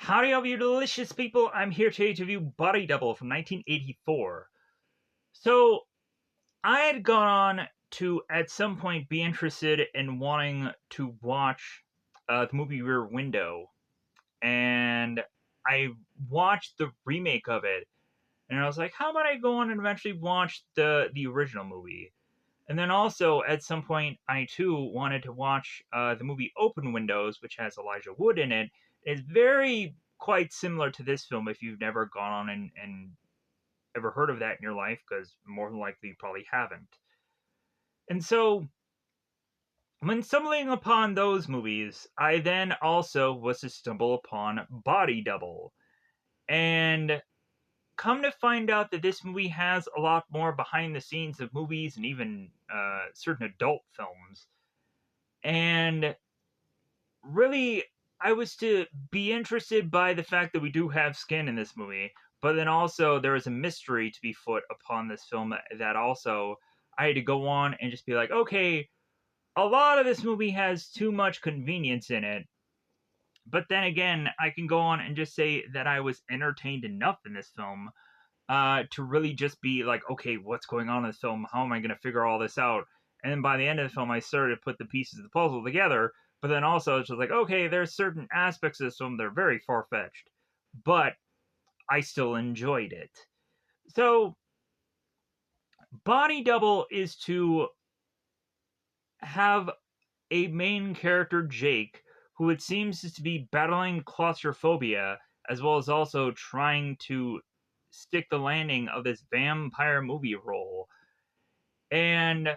Howdy, all you delicious people. I'm here today to review Body Double from 1984. So, I had gone on to, at some point, be interested in wanting to watch the movie Rear Window. And I watched the remake of it. And I was like, how about I go on and eventually watch the original movie? And then also, at some point, I too wanted to watch the movie Open Windows, which has Elijah Wood in it. It's very quite similar to this film if you've never gone on and ever heard of that in your life, because more than likely you probably haven't. And so, when stumbling upon those movies, I then also was to stumble upon Body Double. And come to find out that this movie has a lot more behind the scenes of movies and even certain adult films. And really, I was to be interested by the fact that we do have skin in this movie, but then also there is a mystery to be put upon this film that also I had to go on and just be like, okay, a lot of this movie has too much convenience in it. But then again, I can go on and just say that I was entertained enough in this film to really just be like, okay, what's going on in this film? How am I going to figure all this out? And then by the end of the film, I started to put the pieces of the puzzle together. But then also, it's just like, okay, there's certain aspects of this film that are very far fetched, but I still enjoyed it. So, Body Double is to have a main character, Jake, who it seems to be battling claustrophobia, as well as also trying to stick the landing of this vampire movie role. And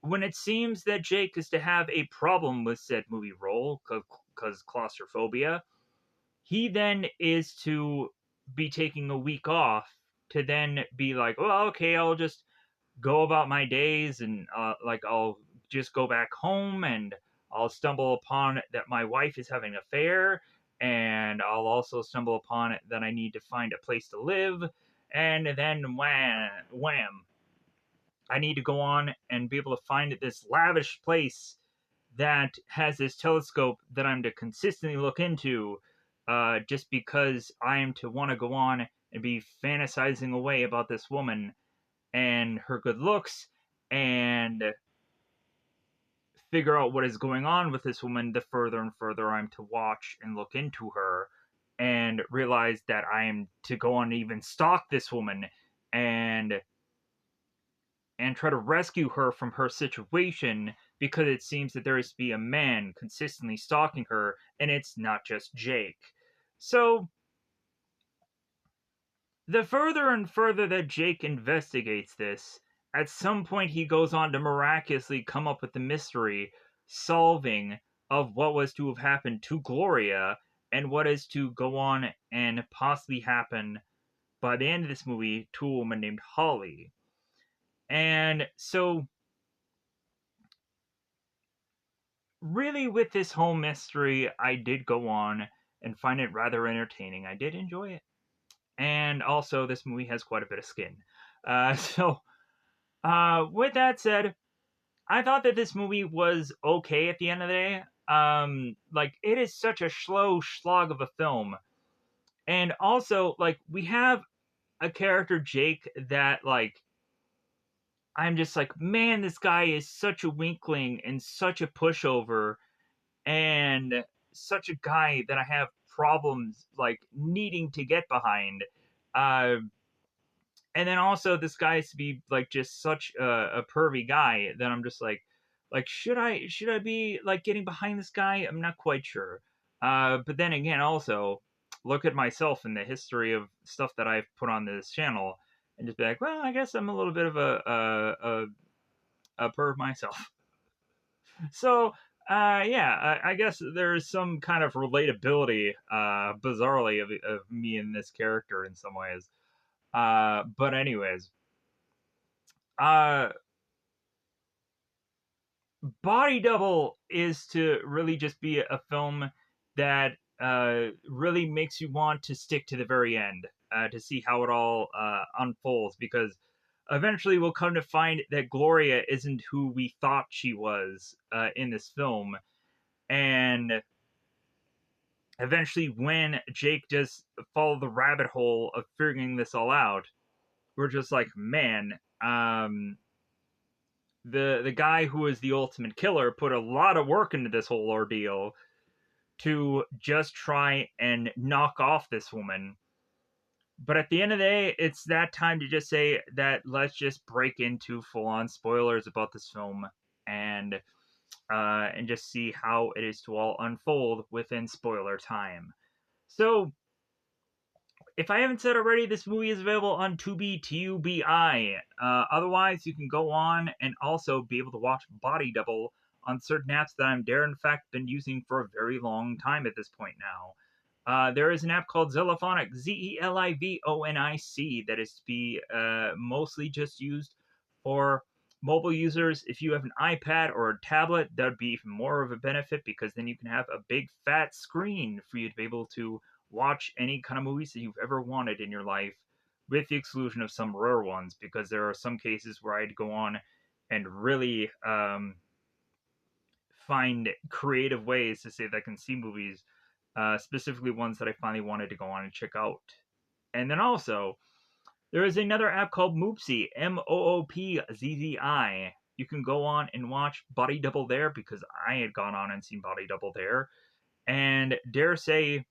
when it seems that Jake is to have a problem with said movie role, because claustrophobia, he then is to be taking a week off to then be like, well, okay, I'll just go about my days and like I'll just go back home and I'll stumble upon that my wife is having an affair, and I'll also stumble upon it that I need to find a place to live, and then wham, I need to go on and be able to find this lavish place that has this telescope that I'm to consistently look into, just because I am to want to go on and be fantasizing away about this woman and her good looks and figure out what is going on with this woman the further and further I'm to watch and look into her, and realize that I am to go on and even stalk this woman and try to rescue her from her situation, because it seems that there is to be a man consistently stalking her, and it's not just Jake. So, the further and further that Jake investigates this, at some point he goes on to miraculously come up with the mystery solving of what was to have happened to Gloria and what is to go on and possibly happen by the end of this movie to a woman named Holly. And so, really, with this whole mystery, I did go on and find it rather entertaining. I did enjoy it. And also, this movie has quite a bit of skin. With that said, I thought that this movie was okay at the end of the day. Like, it is such a slow slog of a film. And also, like, we have a character, Jake, that, like, I'm just like, man, this guy is such a weakling and such a pushover and such a guy that I have problems like needing to get behind. Uh, and then also this guy is to be like just such a pervy guy that I'm just like should I be like getting behind this guy? I'm not quite sure. But then again, also look at myself in the history of stuff that I've put on this channel and just be like, well, I guess I'm a little bit of a perv myself. So, yeah, I guess there's some kind of relatability, bizarrely, of me and this character in some ways. But anyways, uh, Body Double is to really just be a film that really makes you want to stick to the very end to see how it all unfolds, because eventually we'll come to find that Gloria isn't who we thought she was in this film, and eventually, when Jake just followed the rabbit hole of figuring this all out, we're just like, man, the guy who is the ultimate killer put a lot of work into this whole ordeal to just try and knock off this woman. But at the end of the day, it's that time to just say that let's just break into full-on spoilers about this film and just see how it is to all unfold within spoiler time. So, if I haven't said already, this movie is available on Tubi, Tubi. Otherwise, you can go on and also be able to watch Body Double on certain apps that I'm there, in fact, been using for a very long time at this point now. There is an app called Zelifonic, Zelivonic, that is to be mostly just used for mobile users. If you have an iPad or a tablet, that would be even more of a benefit because then you can have a big fat screen for you to be able to watch any kind of movies that you've ever wanted in your life, with the exclusion of some rare ones, because there are some cases where I'd go on and really find creative ways to say that I can see movies, specifically ones that I finally wanted to go on and check out. And then also, there is another app called Moopzzi, Moopzzi. You can go on and watch Body Double there because I had gone on and seen Body Double there. And dare say,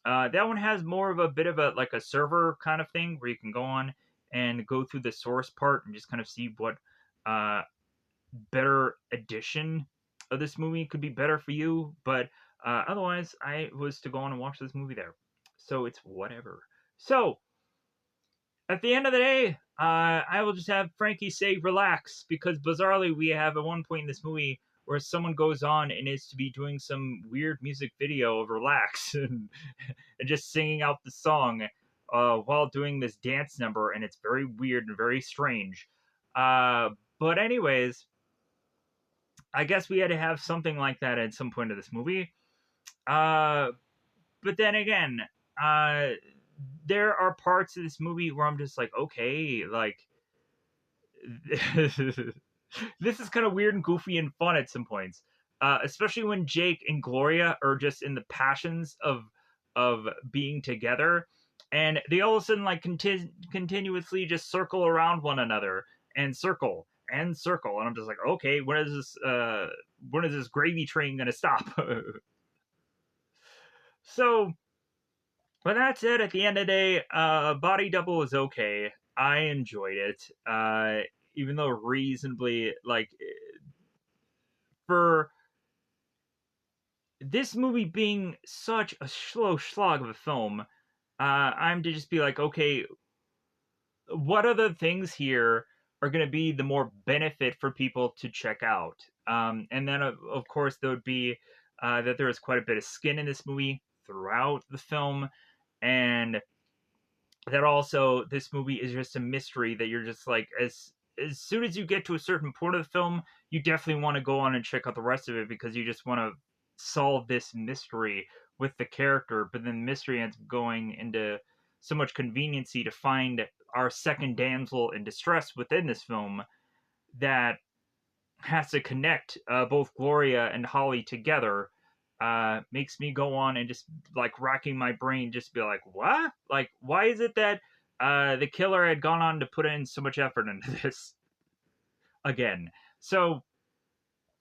that one has more of a bit of a like a server kind of thing where you can go on and go through the source part and just kind of see what uh, better edition of this movie could be better for you. But otherwise, I was to go on and watch this movie there, so it's whatever. So at the end of the day, I will just have Frankie say relax because bizarrely we have at one point in this movie where someone goes on and is to be doing some weird music video of relax and just singing out the song while doing this dance number, and it's very weird and very strange. But anyways, I guess we had to have something like that at some point of this movie. Uh, but then again, uh, there are parts of this movie where I'm just like, okay, like this is kind of weird and goofy and fun at some points, especially when Jake and Gloria are just in the passions of being together, and they all of a sudden like continuously just circle around one another and circle and circle, and I'm just like, okay, when is this gravy train gonna stop? So, with that said, at the end of the day, Body Double was okay. I enjoyed it, even though reasonably like for this movie being such a slow slog of a film, I'm to just be like, okay, what other things here are going to be the more benefit for people to check out? And then, of course, there would be that there is quite a bit of skin in this movie throughout the film, and that also this movie is just a mystery that you're just like as soon as you get to a certain point of the film, you definitely want to go on and check out the rest of it because you just want to solve this mystery with the character. But then the mystery ends up going into so much conveniency to find our second damsel in distress within this film that has to connect both Gloria and Holly together. Makes me go on and just like racking my brain, just be like, what? Like, why is it that the killer had gone on to put in so much effort into this again? So,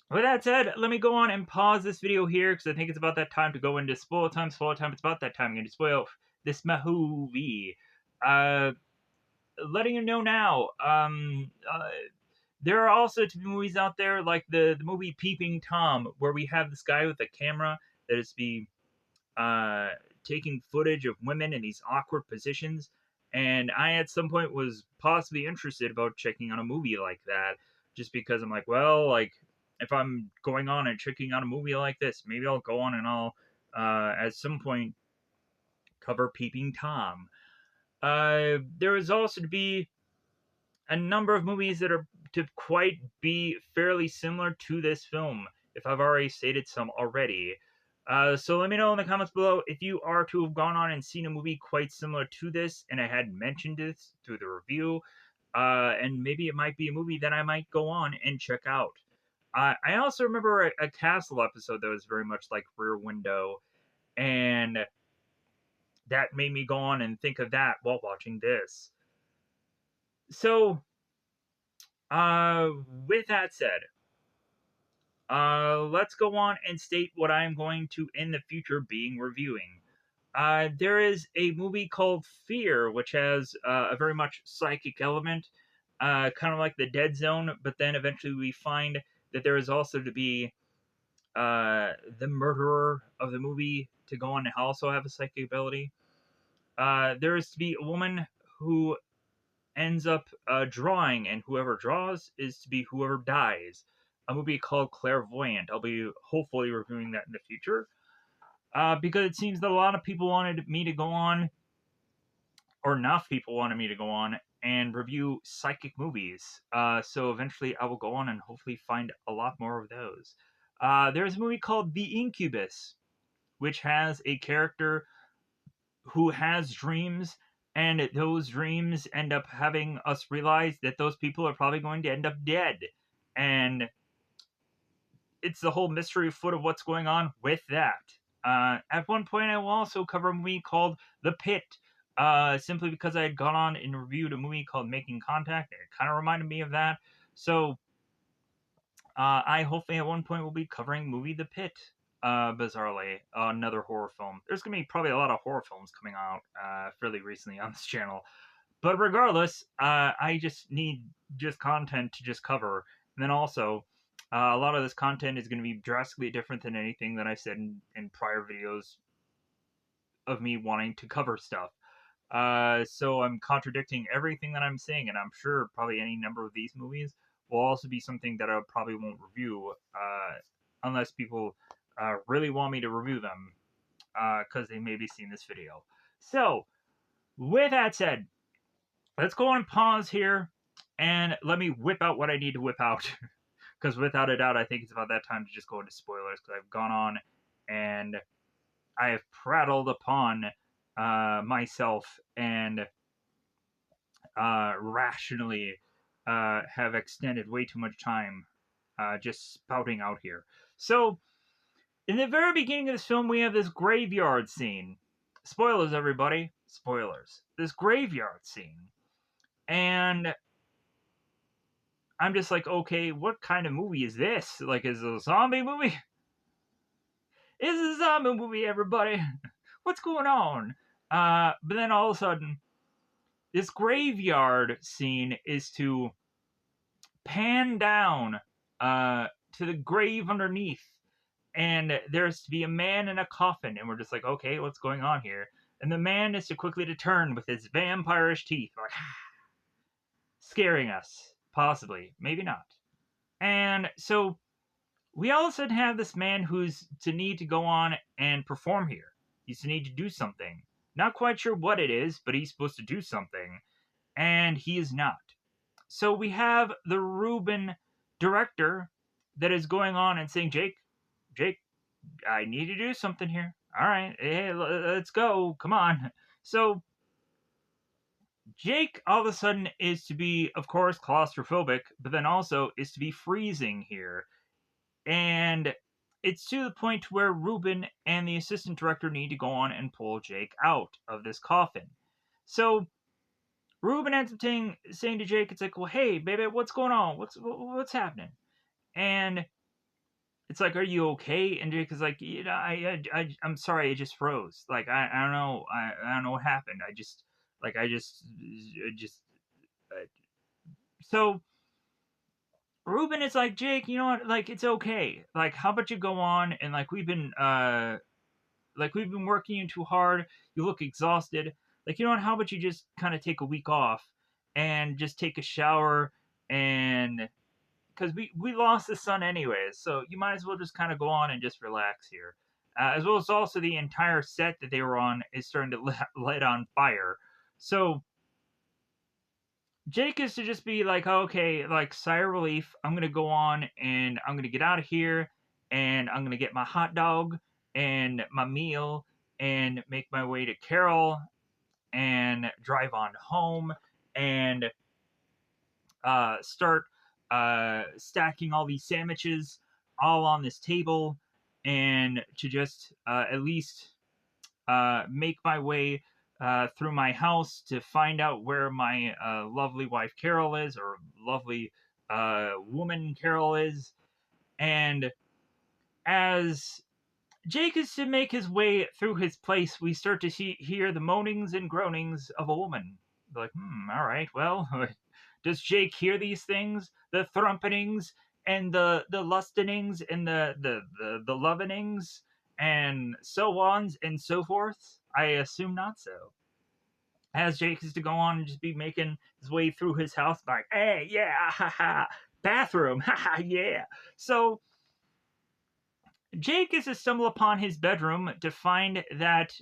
with that said, let me go on and pause this video here because I think it's about that time to go into spoiler time. Spoiler time. It's about that time. I'm going to spoil this movie. Uh, Letting you know now. There are also to be movies out there like the movie Peeping Tom, where we have this guy with a camera that is be uh, taking footage of women in these awkward positions. And I, at some point, was possibly interested about checking out a movie like that, just because I'm like, well, like if I'm going on and checking out a movie like this, maybe I'll go on and I'll, at some point, cover Peeping Tom. There is also to be a number of movies that are to quite be fairly similar to this film, if I've already stated some already. So let me know in the comments below if you are to have gone on and seen a movie quite similar to this, and I hadn't mentioned this through the review, and maybe it might be a movie that I might go on and check out. I also remember a Castle episode that was very much like Rear Window, And that made me go on and think of that while watching this. So, uh, with that said, let's go on and state what I'm going to in the future being reviewing. There is a movie called Fear, which has a very much psychic element, kind of like the Dead Zone, but then eventually we find that there is also to be the murderer of the movie to go on and also have a psychic ability. There is to be a woman who ends up drawing, and whoever draws is to be whoever dies. A movie called Clairvoyant. I'll be hopefully reviewing that in the future. Because it seems that a lot of people wanted me to go on, or enough people wanted me to go on and review psychic movies. So eventually I will go on and hopefully find a lot more of those. There's a movie called The Incubus, which has a character who has dreams, and those dreams end up having us realize that those people are probably going to end up dead. And it's the whole mystery foot of what's going on with that. At one point, I will also cover a movie called The Pit, simply because I had gone on and reviewed a movie called Making Contact, and it kind of reminded me of that. So, I hopefully at one point will be covering movie The Pit, bizarrely, another horror film. There's going to be probably a lot of horror films coming out fairly recently on this channel. But regardless, I just need just content to just cover. And then also, a lot of this content is going to be drastically different than anything that I said in prior videos of me wanting to cover stuff. So I'm contradicting everything that I'm saying, and I'm sure probably any number of these movies will also be something that I probably won't review unless people really want me to review them because they may be seeing this video. So, with that said, let's go on pause here and let me whip out what I need to whip out. Because without a doubt, I think it's about that time to just go into spoilers because I've gone on and I have prattled upon myself and rationally have extended way too much time just spouting out here. So, in the very beginning of this film, we have this graveyard scene. Spoilers, everybody. Spoilers. This graveyard scene. And I'm just like, okay, what kind of movie is this? Like, is it a zombie movie? It's a zombie movie, everybody. What's going on? But then all of a sudden, this graveyard scene is to pan down to the grave underneath, and there's to be a man in a coffin, and we're just like, okay, what's going on here? And the man is to quickly to turn with his vampirish teeth, like scaring us, possibly, maybe not. And so we all of a sudden have this man who's to need to go on and perform here. He's to need to do something. Not quite sure what it is, but he's supposed to do something, and he is not. So we have the Reuben director that is going on and saying, Jake, I need to do something here. All right, hey, let's go. Come on. So Jake all of a sudden is to be, of course, claustrophobic, but then also is to be freezing here. And it's to the point where Reuben and the assistant director need to go on and pull Jake out of this coffin. So Reuben ends up saying to Jake, it's like, well, hey, baby, what's going on? What's happening? And it's like, are you okay? And Jake is like, you know, I'm sorry, I just froze. Like, I don't know, I don't know what happened. I just. Uh, so Reuben is like, Jake, you know what? Like, it's okay. Like, how about you go on and we've been working you too hard. You look exhausted. Like, you know what? How about you just kind of take a week off and just take a shower and because we lost the sun anyways, so you might as well just kind of go on and just relax here. As well as also the entire set that they were on is starting to light on fire. So Jake is to just be like, okay, like sigh of relief. I'm gonna go on and I'm gonna get out of here, and I'm gonna get my hot dog and my meal and make my way to Carol and drive on home and start stacking all these sandwiches all on this table and to just at least make my way through my house to find out where my lovely wife Carol is, or lovely woman Carol is. And as Jake is to make his way through his place, we start to hear the moanings and groanings of a woman. Like, all right, well, does Jake hear these things? The thrumpetings and the lustenings and the lovenings and so on and so forth? I assume not so. As Jake is to go on and just be making his way through his house, like, hey, yeah, ha ha, bathroom, ha ha, yeah. So Jake is to stumble upon his bedroom to find that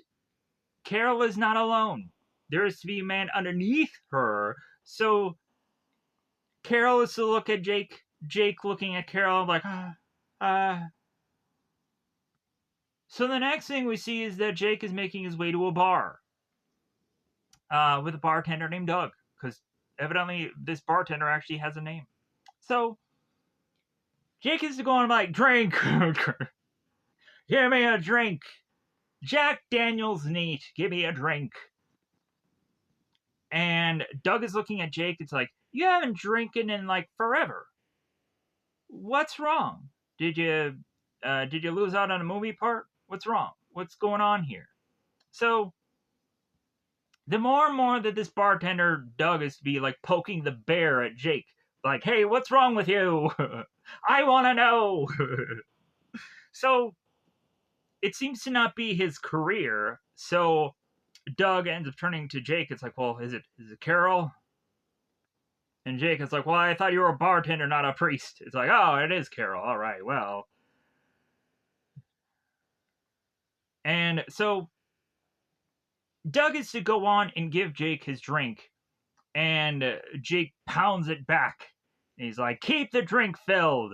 Carol is not alone. There is to be a man underneath her. So Carol is to look at Jake. Jake looking at Carol like, So the next thing we see is that Jake is making his way to a bar with a bartender named Doug, because evidently this bartender actually has a name. So Jake is to go on like, drink. Give me a drink. Jack Daniels neat. Give me a drink. And Doug is looking at Jake. It's like, you haven't drinking in like forever. What's wrong? Did you lose out on a movie part? What's wrong? What's going on here? So the more and more that this bartender Doug is to be like poking the bear at Jake, like, hey, what's wrong with you? I want to know. So it seems to not be his career. So Doug ends up turning to Jake. It's like, well, is it Carol? And Jake is like, well, I thought you were a bartender, not a priest. It's like, oh, it is Carol. All right, well. And so Doug is to go on and give Jake his drink. And Jake pounds it back. And he's like, keep the drink filled.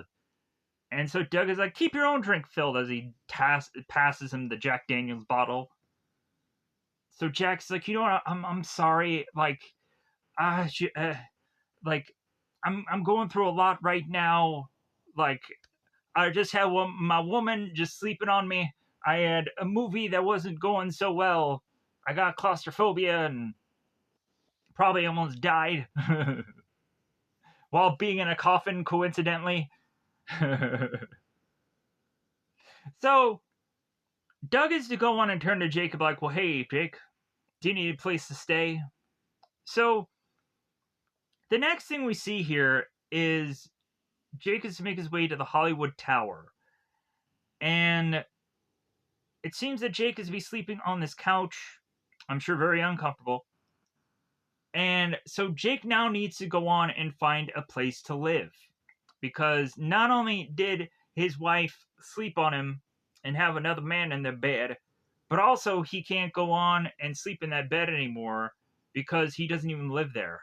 And so Doug is like, keep your own drink filled, as he passes him the Jack Daniels bottle. So Jack's like, you know what? I'm sorry. Like, like, I'm going through a lot right now. Like, I just had my woman just sleeping on me. I had a movie that wasn't going so well. I got claustrophobia and probably almost died while being in a coffin, coincidentally. So Doug is to go on and turn to Jacob like, well, hey, Jake, do you need a place to stay? So the next thing we see here is Jake is to make his way to the Hollywood Tower. And it seems that Jake is to be sleeping on this couch. I'm sure very uncomfortable. And so Jake now needs to go on and find a place to live. Because not only did his wife sleep on him and have another man in their bed, but also he can't go on and sleep in that bed anymore because he doesn't even live there.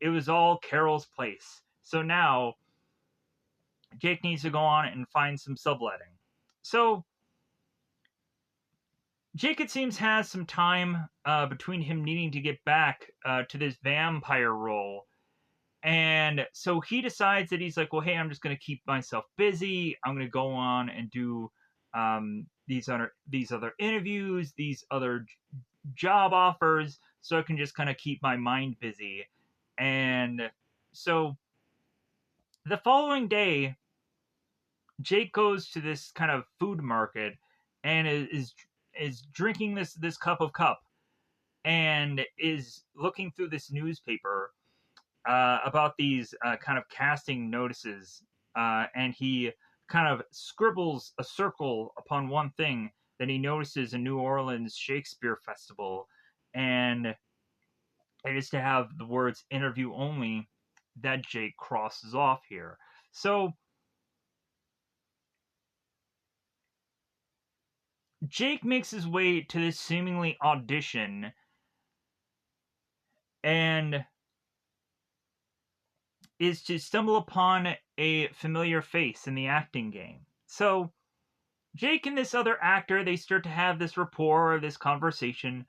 It was all Carol's place. So now Jake needs to go on and find some subletting. So Jake, it seems, has some time between him needing to get back to this vampire role. And so he decides that he's like, well, hey, I'm just going to keep myself busy. I'm going to go on and do these other interviews, these other job offers, so I can just kind of keep my mind busy. And so the following day, Jake goes to this kind of food market and is drinking this cup and is looking through this newspaper about these kind of casting notices, and he kind of scribbles a circle upon one thing that he notices a New Orleans Shakespeare Festival, and it is to have the words interview only that Jake crosses off here. So Jake makes his way to this seemingly audition and is to stumble upon a familiar face in the acting game. So Jake and this other actor, they start to have this rapport, this conversation,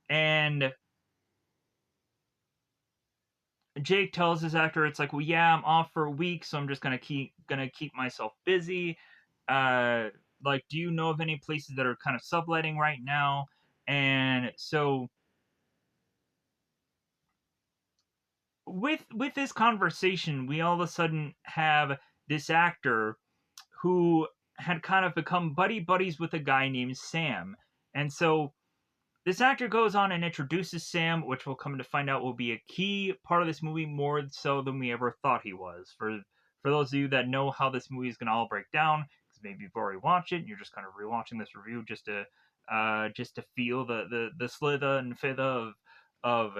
and Jake tells his actor, it's like, well, yeah, I'm off for a week, so I'm just gonna keep myself busy. Like, do you know of any places that are kind of subletting right now? And so with this conversation, we all of a sudden have this actor who had kind of become buddies with a guy named Sam. And so this actor goes on and introduces Sam, which we'll come to find out will be a key part of this movie more so than we ever thought he was. For those of you that know how this movie is going to all break down, because maybe you've already watched it and you're just kind of rewatching this review just to feel the slither and fither of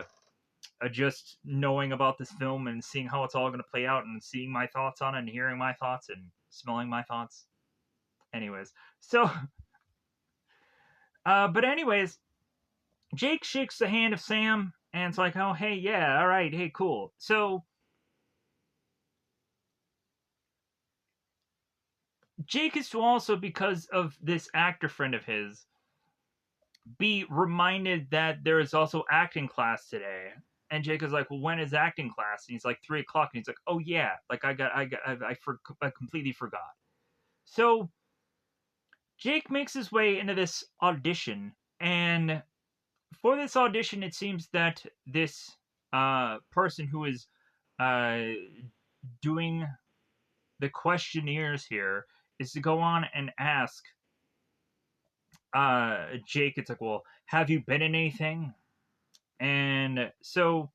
just knowing about this film and seeing how it's all going to play out and seeing my thoughts on it and hearing my thoughts and smelling my thoughts. Anyways, so but anyways, Jake shakes the hand of Sam and it's like, oh hey, yeah, all right, hey, cool. So Jake is to also, because of this actor friend of his, be reminded that there is also acting class today. And Jake is like, well, when is acting class? And he's like, 3 o'clock. And he's like, oh yeah, like I completely forgot. So Jake makes his way into this audition, and for this audition, it seems that this person who is uh, doing the questionnaires here is to go on and ask Jake. It's like, well, have you been in anything? And so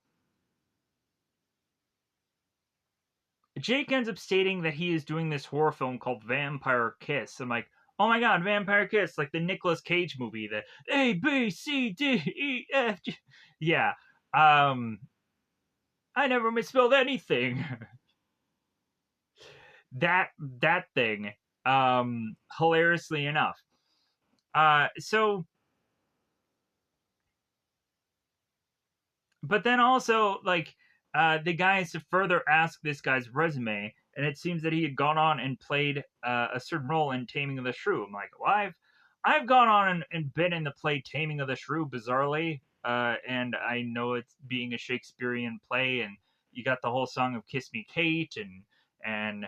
Jake ends up stating that he is doing this horror film called Vampire Kiss. I'm like, oh my god, Vampire Kiss, like the Nicolas Cage movie, the A B C D E F G. Yeah. Um, I never misspelled anything. that thing. Hilariously enough. So, but then also like the guys to further ask this guy's resume, and it seems that he had gone on and played a certain role in Taming of the Shrew. I'm like, well, I've gone on and been in the play Taming of the Shrew, bizarrely, and I know it's being a Shakespearean play, and you got the whole song of "Kiss Me, Kate," and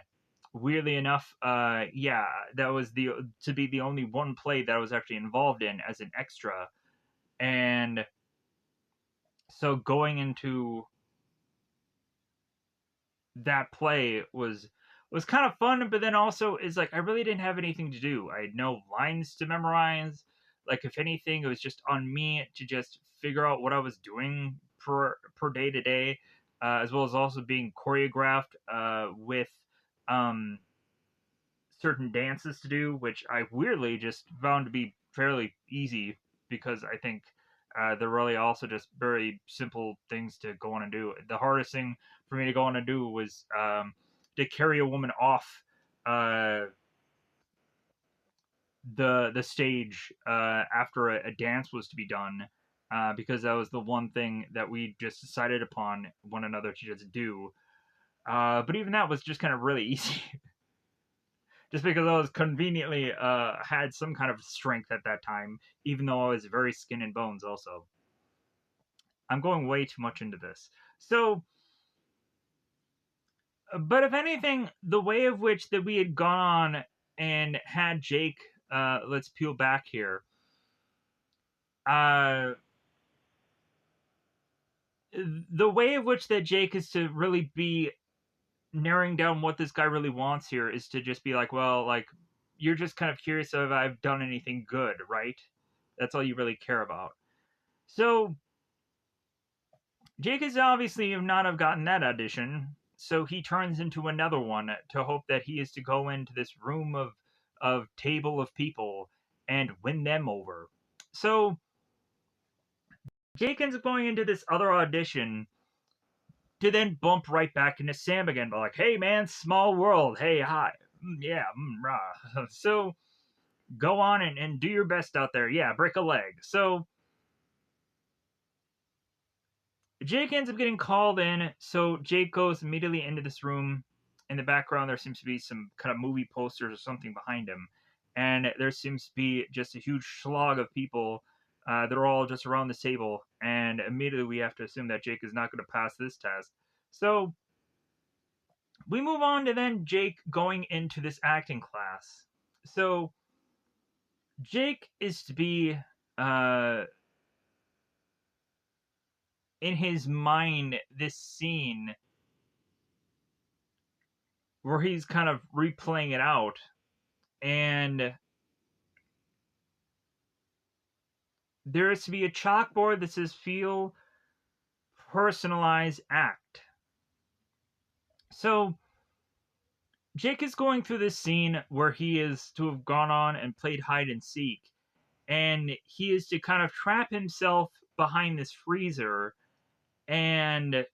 weirdly enough, yeah, that was the to be the only one play that I was actually involved in as an extra, and so going into that play was kind of fun, but then also is like I really didn't have anything to do. I had no lines to memorize. Like if anything, it was just on me to just figure out what I was doing per day to day, as well as also being choreographed with um, certain dances to do, which I weirdly just found to be fairly easy because I think they're really also just very simple things to go on and do. The hardest thing for me to go on and do was to carry a woman off uh, the stage after a dance was to be done. Because that was the one thing that we just decided upon one another to just do. But even that was just kind of really easy. Just because I was conveniently had some kind of strength at that time, even though I was very skin and bones. Also, I'm going way too much into this. So, but if anything, the way of which that we had gone on and had Jake, let's peel back here. Uh, the way of which that Jake is to really be narrowing down what this guy really wants here is to just be like, well, like you're just kind of curious if I've done anything good, right? That's all you really care about. So Jake is obviously not have gotten that audition, so he turns into another one to hope that he is to go into this room of table of people and win them over. So Jake ends up going into this other audition to then bump right back into Sam again, but like, hey man, small world, hey hi, yeah, rah. So go on and do your best out there. Yeah, break a leg. So Jake ends up getting called in, so Jake goes immediately into this room. In the background, there seems to be some kind of movie posters or something behind him, and there seems to be just a huge slog of people. They're all just around this table, and immediately we have to assume that Jake is not going to pass this test. So we move on to then Jake going into this acting class. So Jake is to be in his mind this scene where he's kind of replaying it out, and there is to be a chalkboard that says feel personalized act. So Jake is going through this scene where he is to have gone on and played hide and seek, and he is to kind of trap himself behind this freezer, and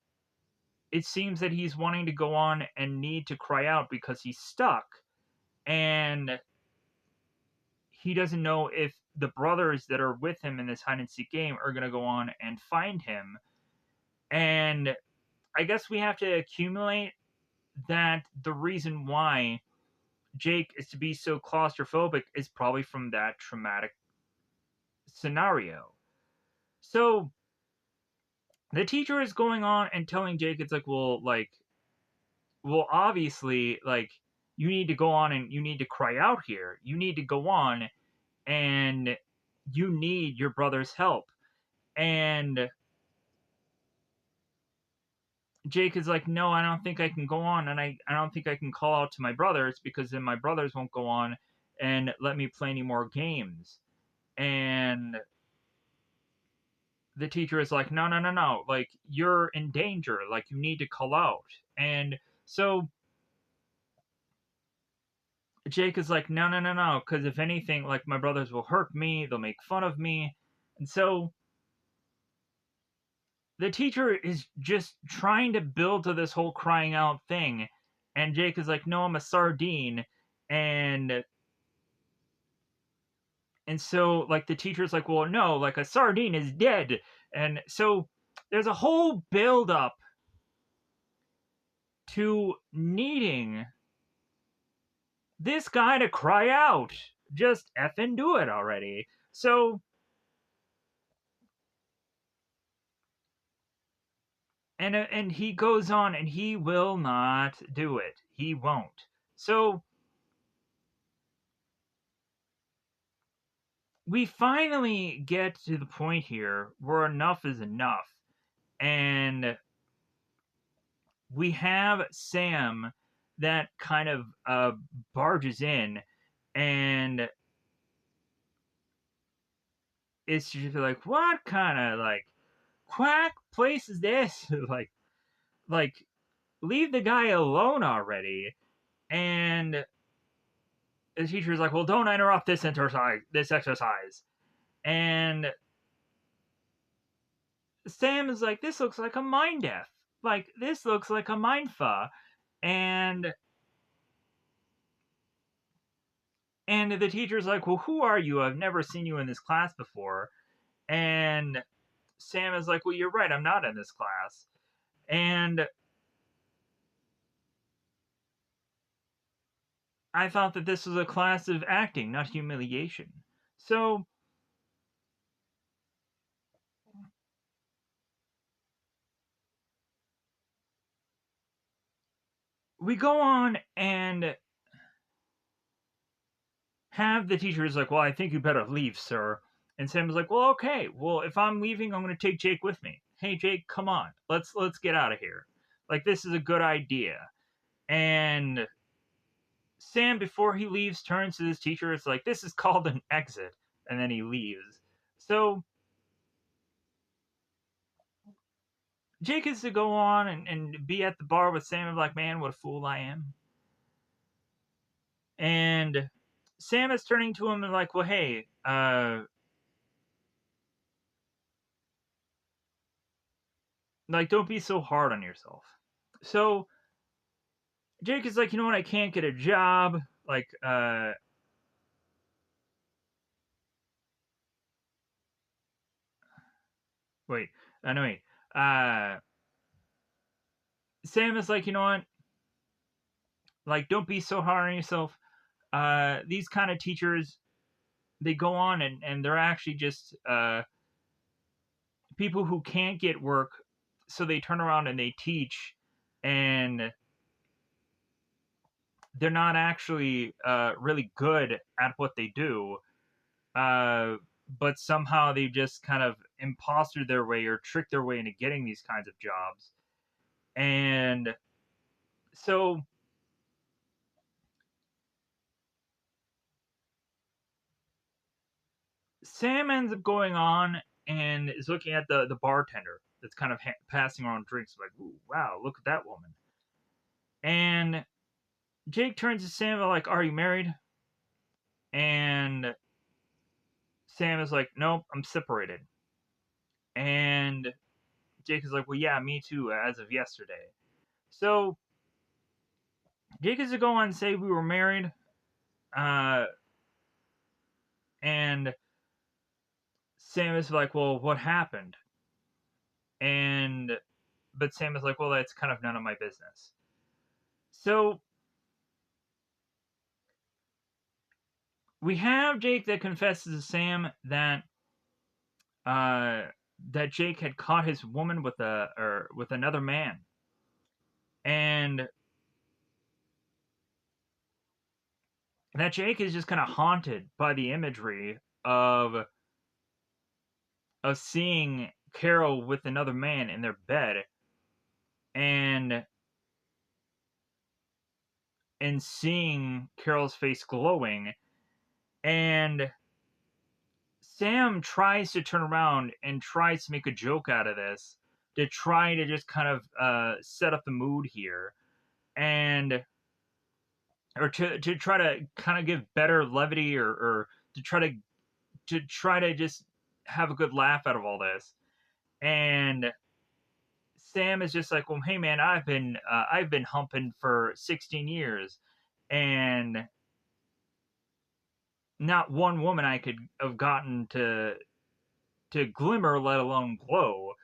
it seems that he's wanting to go on and need to cry out because he's stuck, and he doesn't know if the brothers that are with him in this hide and seek game are going to go on and find him. And I guess we have to accumulate that the reason why Jake is to be so claustrophobic is probably from that traumatic scenario. So the teacher is going on and telling Jake, it's like, well, obviously, like, you need to go on and you need to cry out here. You need to go on and you need your brother's help. And Jake is like, no, I don't think I can go on, and I don't think I can call out to my brothers because then my brothers won't go on and let me play any more games. And the teacher is like, no, no, no, no, like, you're in danger, like, you need to call out. And so Jake is like, no, no, no, no, because if anything, like, my brothers will hurt me, they'll make fun of me. And so the teacher is just trying to build to this whole crying out thing. And Jake is like, no, I'm a sardine. And so, like, the teacher's like, well, no, like, a sardine is dead. And so there's a whole build up to needing this guy to cry out. Just effing do it already. So, and he goes on and he will not do it. He won't. So we finally get to the point here where enough is enough. And we have Sam that kind of barges in, and it's just like, what kind of like quack place is this? like leave the guy alone already. And the teacher's like, well, don't interrupt this exercise. And Sam is like, this looks like a mind F. Like, this looks like a mind fa. And the teacher's like, well, who are you? I've never seen you in this class before. And Sam is like, well, you're right, I'm not in this class. And I thought that this was a class of acting, not humiliation. So we go on and have the teachers like, well, I think you better leave, sir. And Sam's like, well, okay. Well, if I'm leaving, I'm going to take Jake with me. Hey, Jake, come on. Let's get out of here. Like, this is a good idea. And Sam, before he leaves, turns to his teacher. It's like, this is called an exit. And then he leaves. So Jake is to go on and be at the bar with Sam and be like, man, what a fool I am. And Sam is turning to him and like, well, hey, like, don't be so hard on yourself. So Jake is like, you know what, I can't get a job. Like, wait, no, wait. Sam is like, you know what, like, don't be so hard on yourself. These kind of teachers, they go on and they're actually just people who can't get work, so they turn around and they teach, and they're not actually really good at what they do. Uh, but somehow they just kind of impostered their way or tricked their way into getting these kinds of jobs. And so Sam ends up going on and is looking at the bartender that's kind of passing around drinks, like, "Ooh, wow, look at that woman." And Jake turns to Sam like, "Are you married?" And Sam is like, "Nope, I'm separated." And Jake is like, "Well, yeah, me too, as of yesterday." So Jake is to go on and say we were married, uh, and Sam is like, "Well, what happened?" And but Sam is like, "Well, that's kind of none of my business." So we have Jake that confesses to Sam uh, that Jake had caught his woman with another man, and that Jake is just kind of haunted by the imagery of seeing Carol with another man in their bed, and seeing Carol's face glowing, and Sam tries to turn around and tries to make a joke out of this to try to just kind of set up the mood here, and or to try to kind of give better levity, or to try to just have a good laugh out of all this. And Sam is just like, "Well, hey man, I've been humping for 16 years, and not one woman I could have gotten to glimmer, let alone glow."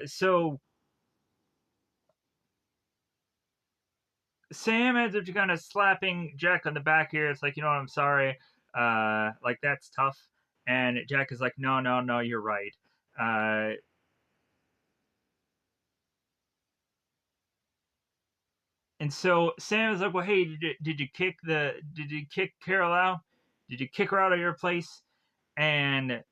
So Sam ends up kind of slapping Jack on the back here. It's like, "You know what? I'm sorry. Like that's tough." And Jack is like, "No, no, no, you're right." Uh, and so Sam is like, "Well, hey, did you kick Carol out? Did you kick her out of your place?" And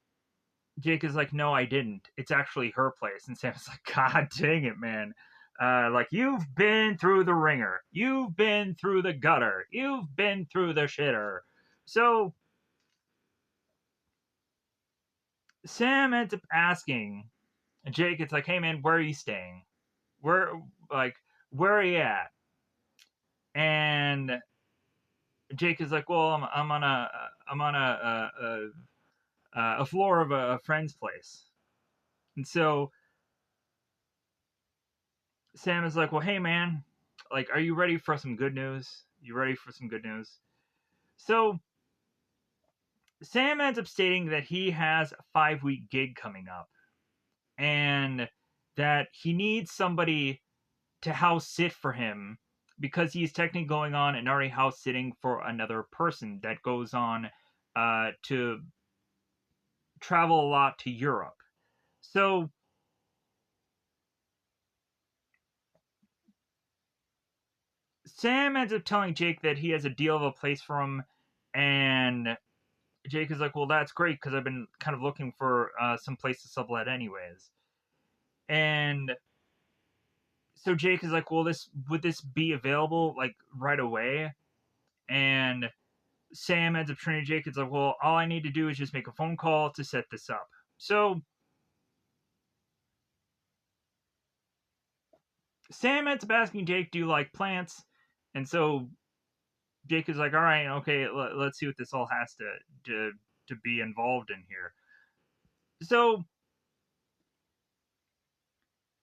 Jake is like, "No, I didn't. It's actually her place." And Sam's like, "God dang it, man. Like, you've been through the ringer. You've been through the gutter. You've been through the shitter." So Sam ends up asking Jake, it's like, "Hey, man, where are you staying? Where, like, where are you at?" And Jake is like, "Well, I'm on a floor of a friend's place." And so Sam is like, "Well, hey man, like, are you ready for some good news? You ready for some good news?" So Sam ends up stating that he has a 5-week gig coming up, and that he needs somebody to house sit for him because he's technically going on and already house sitting for another person that goes on to travel a lot to Europe. So Sam ends up telling Jake that he has a deal of a place for him, and Jake is like, "Well, that's great because I've been kind of looking for some place to sublet anyways." And so Jake is like, "Well, this would this be available like right away?" And Sam ends up turning to Jake. It's like, "Well, all I need to do is just make a phone call to set this up." So Sam ends up asking Jake, "Do you like plants?" And so Jake is like, "All right, okay, let's see what this all has to to be involved in here." So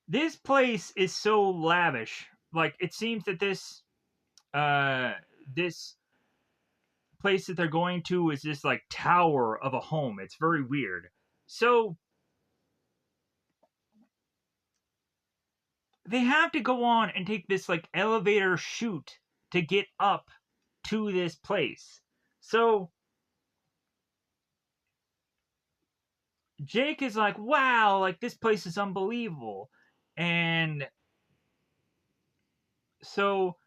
this place is so lavish. Like, it seems that uh this place that they're going to is this like tower of a home. It's very weird. So they have to go on and take this like elevator chute to get up to this place. So Jake is like, "Wow, like this place is unbelievable." And so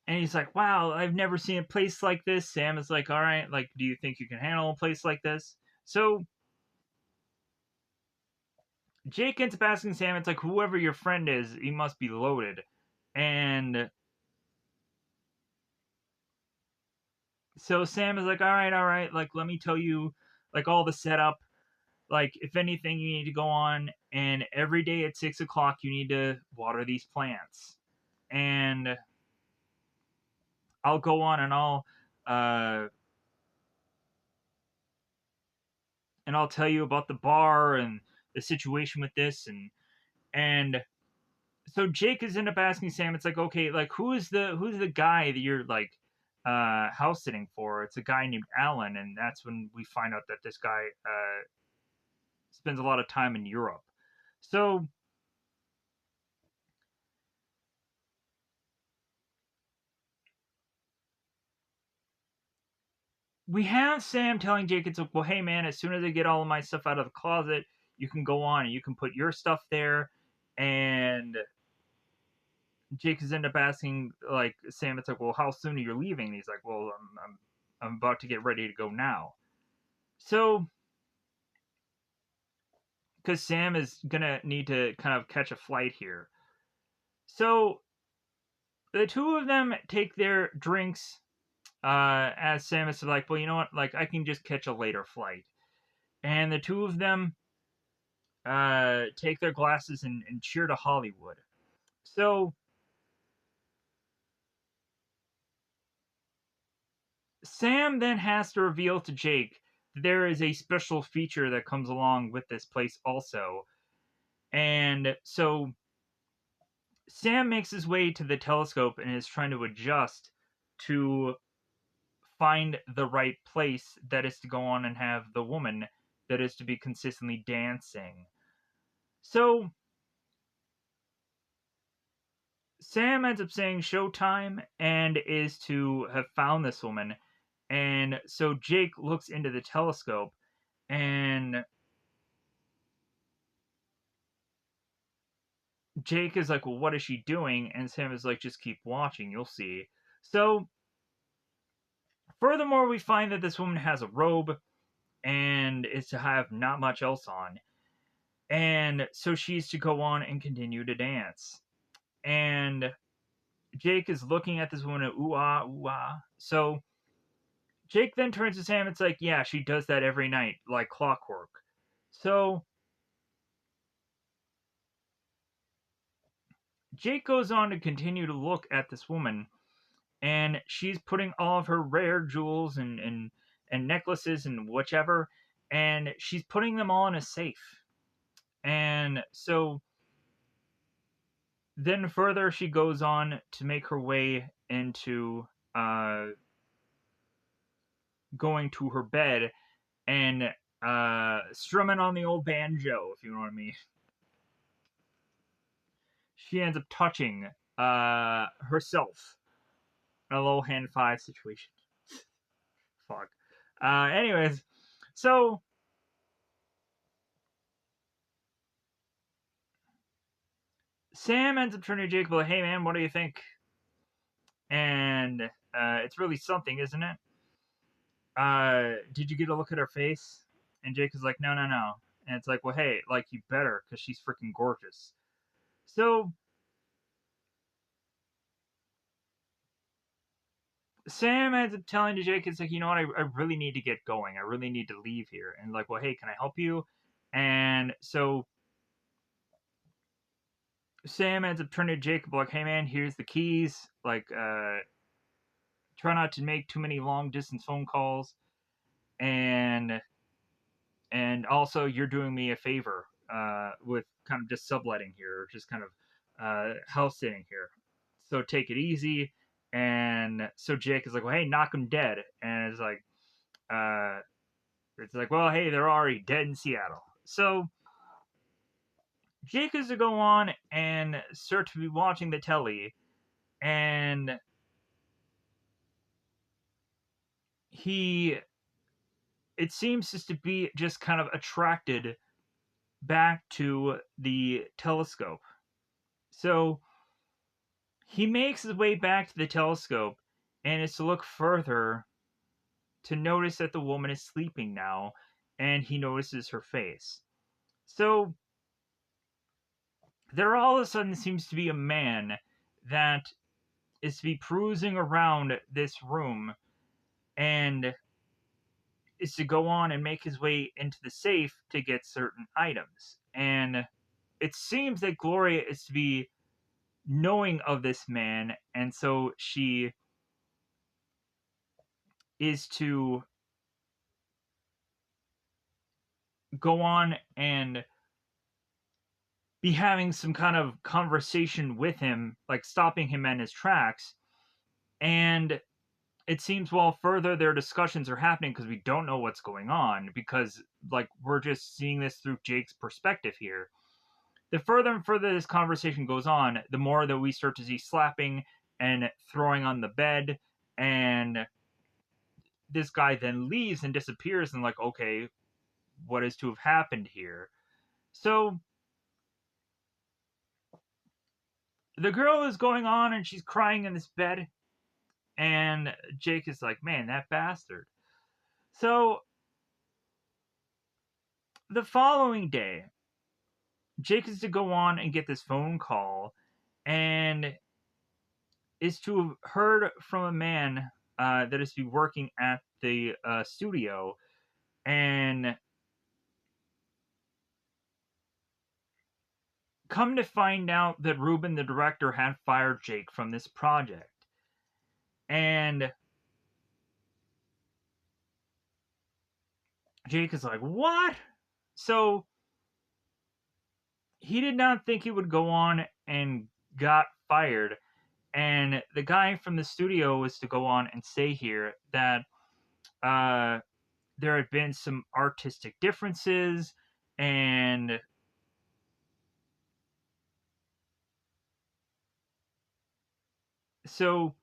And he's like, wow, I've never seen a place like this. Sam is like, all right, like, do you think you can handle a place like this? So Jake ends up asking Sam, it's like, whoever your friend is, he must be loaded. And so Sam is like, all right, like, let me tell you, like, all the setup. Like, if anything, you need to go on, and every day at 6 o'clock, you need to water these plants. And I'll go on uh, and I'll tell you about the bar and the situation with this, and so Jake is end up asking Sam, it's like, okay, like, who's the guy that you're like house sitting for? It's a guy named Alan, and that's when we find out that this guy spends a lot of time in Europe. So we have Sam telling Jake, it's like, well, hey man, as soon as I get all of my stuff out of the closet, you can go on and you can put your stuff there. And Jake is end up asking like Sam, it's like, well, how soon are you leaving? And he's like, well, I'm about to get ready to go now. So because Sam is gonna need to kind of catch a flight here. So the two of them take their drinks. As Sam is like, well, you know what? Like, I can just catch a later flight. And the two of them take their glasses and cheer to Hollywood. So Sam then has to reveal to Jake that there is a special feature that comes along with this place also. And so Sam makes his way to the telescope and is trying to adjust to find the right place that is to go on and have the woman that is to be consistently dancing. So Sam ends up saying showtime and is to have found this woman. And so Jake looks into the telescope and Jake is like, well, what is she doing? And Sam is like, just keep watching, you'll see. So, furthermore, we find that this woman has a robe and is to have not much else on. And so she's to go on and continue to dance. And Jake is looking at this woman and ooh ah, ooh ah. So Jake then turns to Sam. It's like, yeah, she does that every night, like clockwork. So Jake goes on to continue to look at this woman, and she's putting all of her rare jewels and necklaces and whichever, and she's putting them all in a safe. And so then further, she goes on to make her way into going to her bed and strumming on the old banjo, if you know what I mean. She ends up touching herself in a low hand five situation. Fuck. Anyways, so Sam ends up turning to Jacob like, hey man, what do you think? And it's really something, isn't it? Did you get a look at her face? And Jake is like, no, no, no. And it's like, well, hey, like, you better, because she's freaking gorgeous. So Sam ends up telling to Jake, it's like, you know what, I really need to get going. I really need to leave here. And like, well, hey, can I help you? And so Sam ends up turning to Jacob like, hey man, here's the keys. Like, try not to make too many long distance phone calls. And also you're doing me a favor with kind of just subletting here, or just kind of house sitting here. So take it easy. And so Jake is like, well, hey, knock him dead. And uh, it's like, well, hey, they're already dead in Seattle. So Jake is to go on and start to be watching the telly, and he, it seems just to be just kind of attracted back to the telescope. So he makes his way back to the telescope and is to look further to notice that the woman is sleeping now, and he notices her face. So there all of a sudden seems to be a man that is to be cruising around this room and is to go on and make his way into the safe to get certain items. And it seems that Gloria is to be knowing of this man, and so she is to go on and be having some kind of conversation with him, like stopping him in his tracks. And it seems while further their discussions are happening, because we don't know what's going on, because like we're just seeing this through Jake's perspective here. The further and further this conversation goes on, the more that we start to see slapping and throwing on the bed, and this guy then leaves and disappears, and like, okay, what is to have happened here? So the girl is going on and she's crying in this bed, and Jake is like, man, that bastard. So the following day, Jake is to go on and get this phone call, and is to have heard from a man that is to be working at the studio, and come to find out that Ruben, the director, had fired Jake from this project. And Jake is like, what? So he did not think he would go on and got fired. And the guy from the studio was to go on and say here that uh, there had been some artistic differences, and so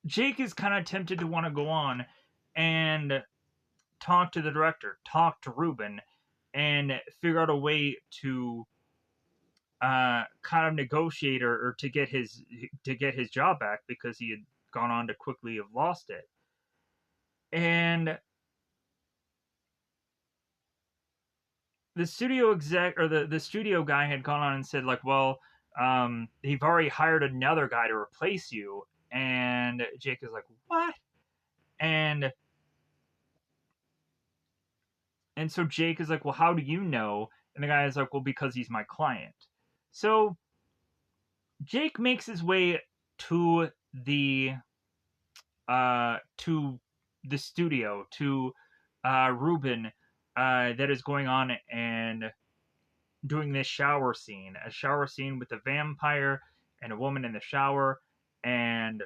Jake is kind of tempted to want to go on and talk to the director, talk to Ruben, and figure out a way to kind of negotiate, or to get his job back, because he had gone on to quickly have lost it. And the studio exec, or the studio guy, had gone on and said like, well, they've already hired another guy to replace you. And Jake is like, what? And so Jake is like, well, how do you know? And the guy is like, well, because he's my client. So Jake makes his way to the to the studio, to Ruben, that is going on and doing this shower scene, a shower scene with a vampire and a woman in the shower. And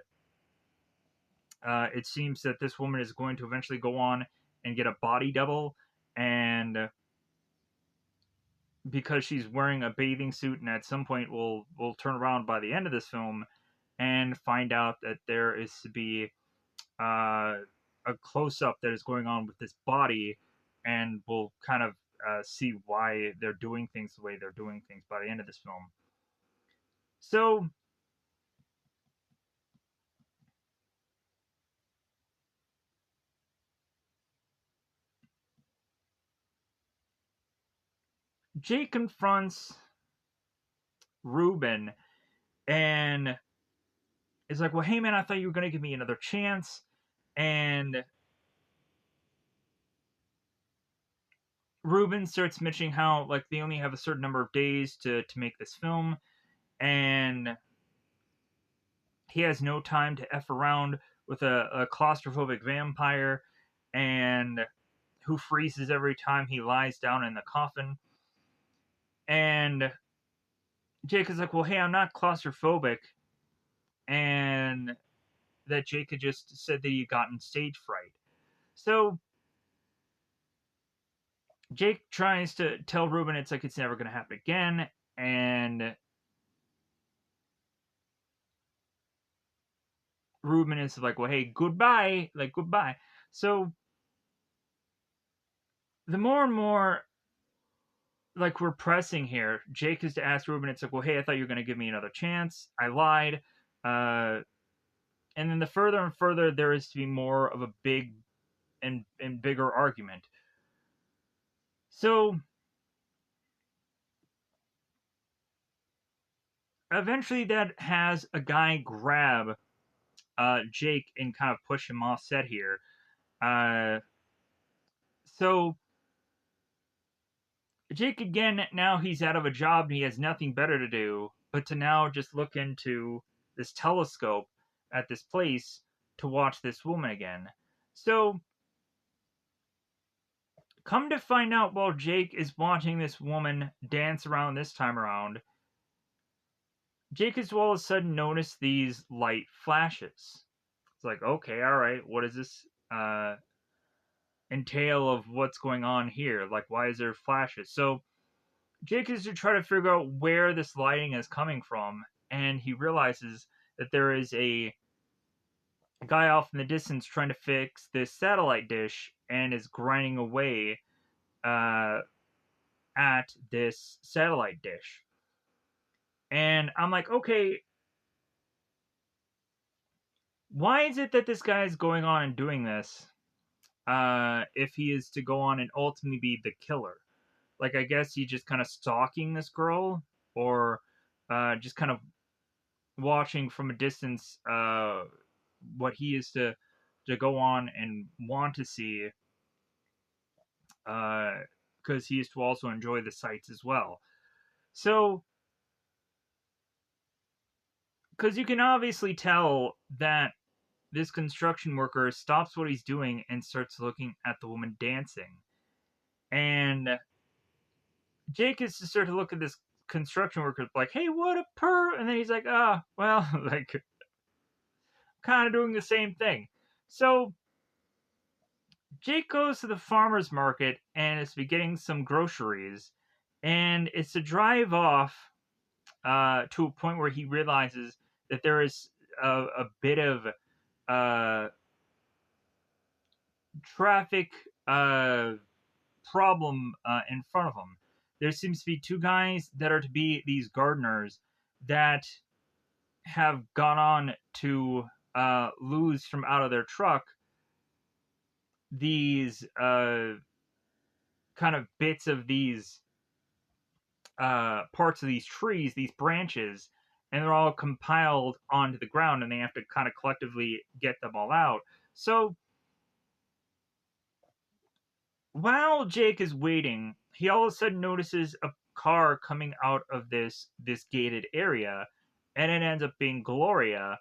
it seems that this woman is going to eventually go on and get a body double, and because she's wearing a bathing suit, and at some point will turn around by the end of this film and find out that there is to be uh, a close up that is going on with this body, and we'll kind of see why they're doing things the way they're doing things by the end of this film. So Jake confronts Ruben and is like, well, hey man, I thought you were going to give me another chance. And Ruben starts mentioning how like they only have a certain number of days to make this film, and he has no time to F around with a claustrophobic vampire, and who freezes every time he lies down in the coffin. And Jake is like, well, hey, I'm not claustrophobic. And that Jake had just said that he gotten stage fright. So Jake tries to tell Ruben it's like it's never going to happen again. And Ruben is like, well, hey, goodbye. Like, goodbye. So the more and more like we're pressing here. Jake is to ask Ruben. It's like, well, hey, I thought you were going to give me another chance. I lied. And then the further and further there is to be more of a big and bigger argument. So eventually that has a guy grab Jake and kind of push him off set here. So Jake again, now he's out of a job and he has nothing better to do but to now just look into this telescope at this place to watch this woman again. So come to find out, while Jake is watching this woman dance around this time around, Jake has all of a sudden noticed these light flashes. It's like, okay, all right, what does this entail of what's going on here? Like, why is there flashes? So Jake is to try to figure out where this lighting is coming from, and he realizes that there is a guy off in the distance trying to fix this satellite dish and is grinding away uh, at this satellite dish. And I'm like, okay, why is it that this guy is going on and doing this if he is to go on and ultimately be the killer? Like, I guess he's just kind of stalking this girl, or just kind of watching from a distance what he is to go on and want to see, because he is to also enjoy the sights as well. So, because you can obviously tell that this construction worker stops what he's doing and starts looking at the woman dancing. And Jake is to start to look at this construction worker like, hey, what a purr. And then he's like, well, like, kind of doing the same thing. So Jake goes to the farmer's market and is to be getting some groceries. And it's to drive off to a point where he realizes that there is a bit of traffic problem in front of him. There seems to be two guys that are to be these gardeners that have gone on to lose from out of their truck these kind of bits of these parts of these trees, these branches, and they're all compiled onto the ground, and they have to kind of collectively get them all out. So while Jake is waiting, he all of a sudden notices a car coming out of this gated area, and it ends up being Gloria.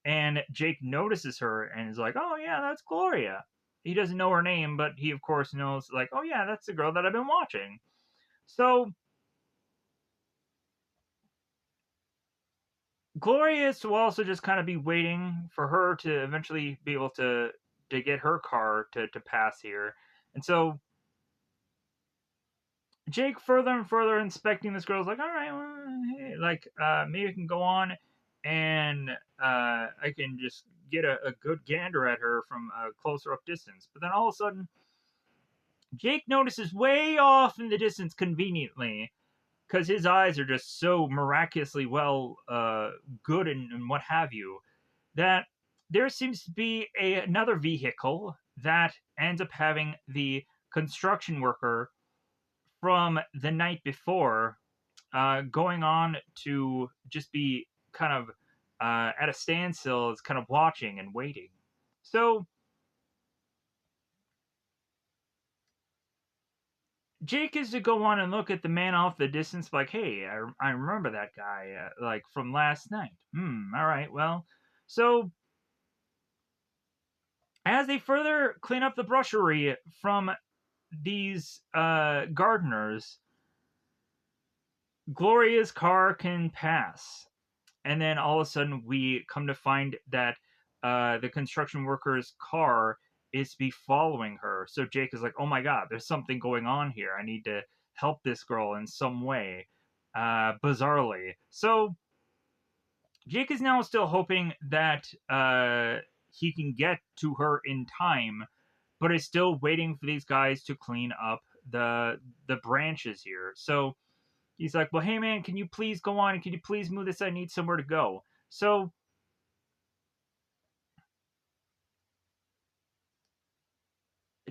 And Jake notices her and is like, "Oh yeah, that's Gloria." He doesn't know her name, but he of course knows, like, "Oh yeah, that's the girl that I've been watching." So Gloria is to also just kind of be waiting for her to eventually be able to get her car to pass here. And so Jake further and further inspecting this girl is like, all right, well, hey, like maybe I can go on and I can just get a good gander at her from a closer up distance. But then all of a sudden, Jake notices way off in the distance, conveniently, because his eyes are just so miraculously well good and what have you, that there seems to be another vehicle that ends up having the construction worker from the night before going on to just be kind of at a standstill, is kind of watching and waiting. So Jake is to go on and look at the man off the distance, like, hey, I remember that guy, like from last night. All right, well, so as they further clean up the brushery from these gardeners, Gloria's car can pass. And then all of a sudden, we come to find that the construction worker's car is to be following her. So Jake is like, oh my God, there's something going on here. I need to help this girl in some way, bizarrely. So Jake is now still hoping that he can get to her in time, but is still waiting for these guys to clean up the branches here. So he's like, well, hey man, can you please go on? Can you please move this? I need somewhere to go. So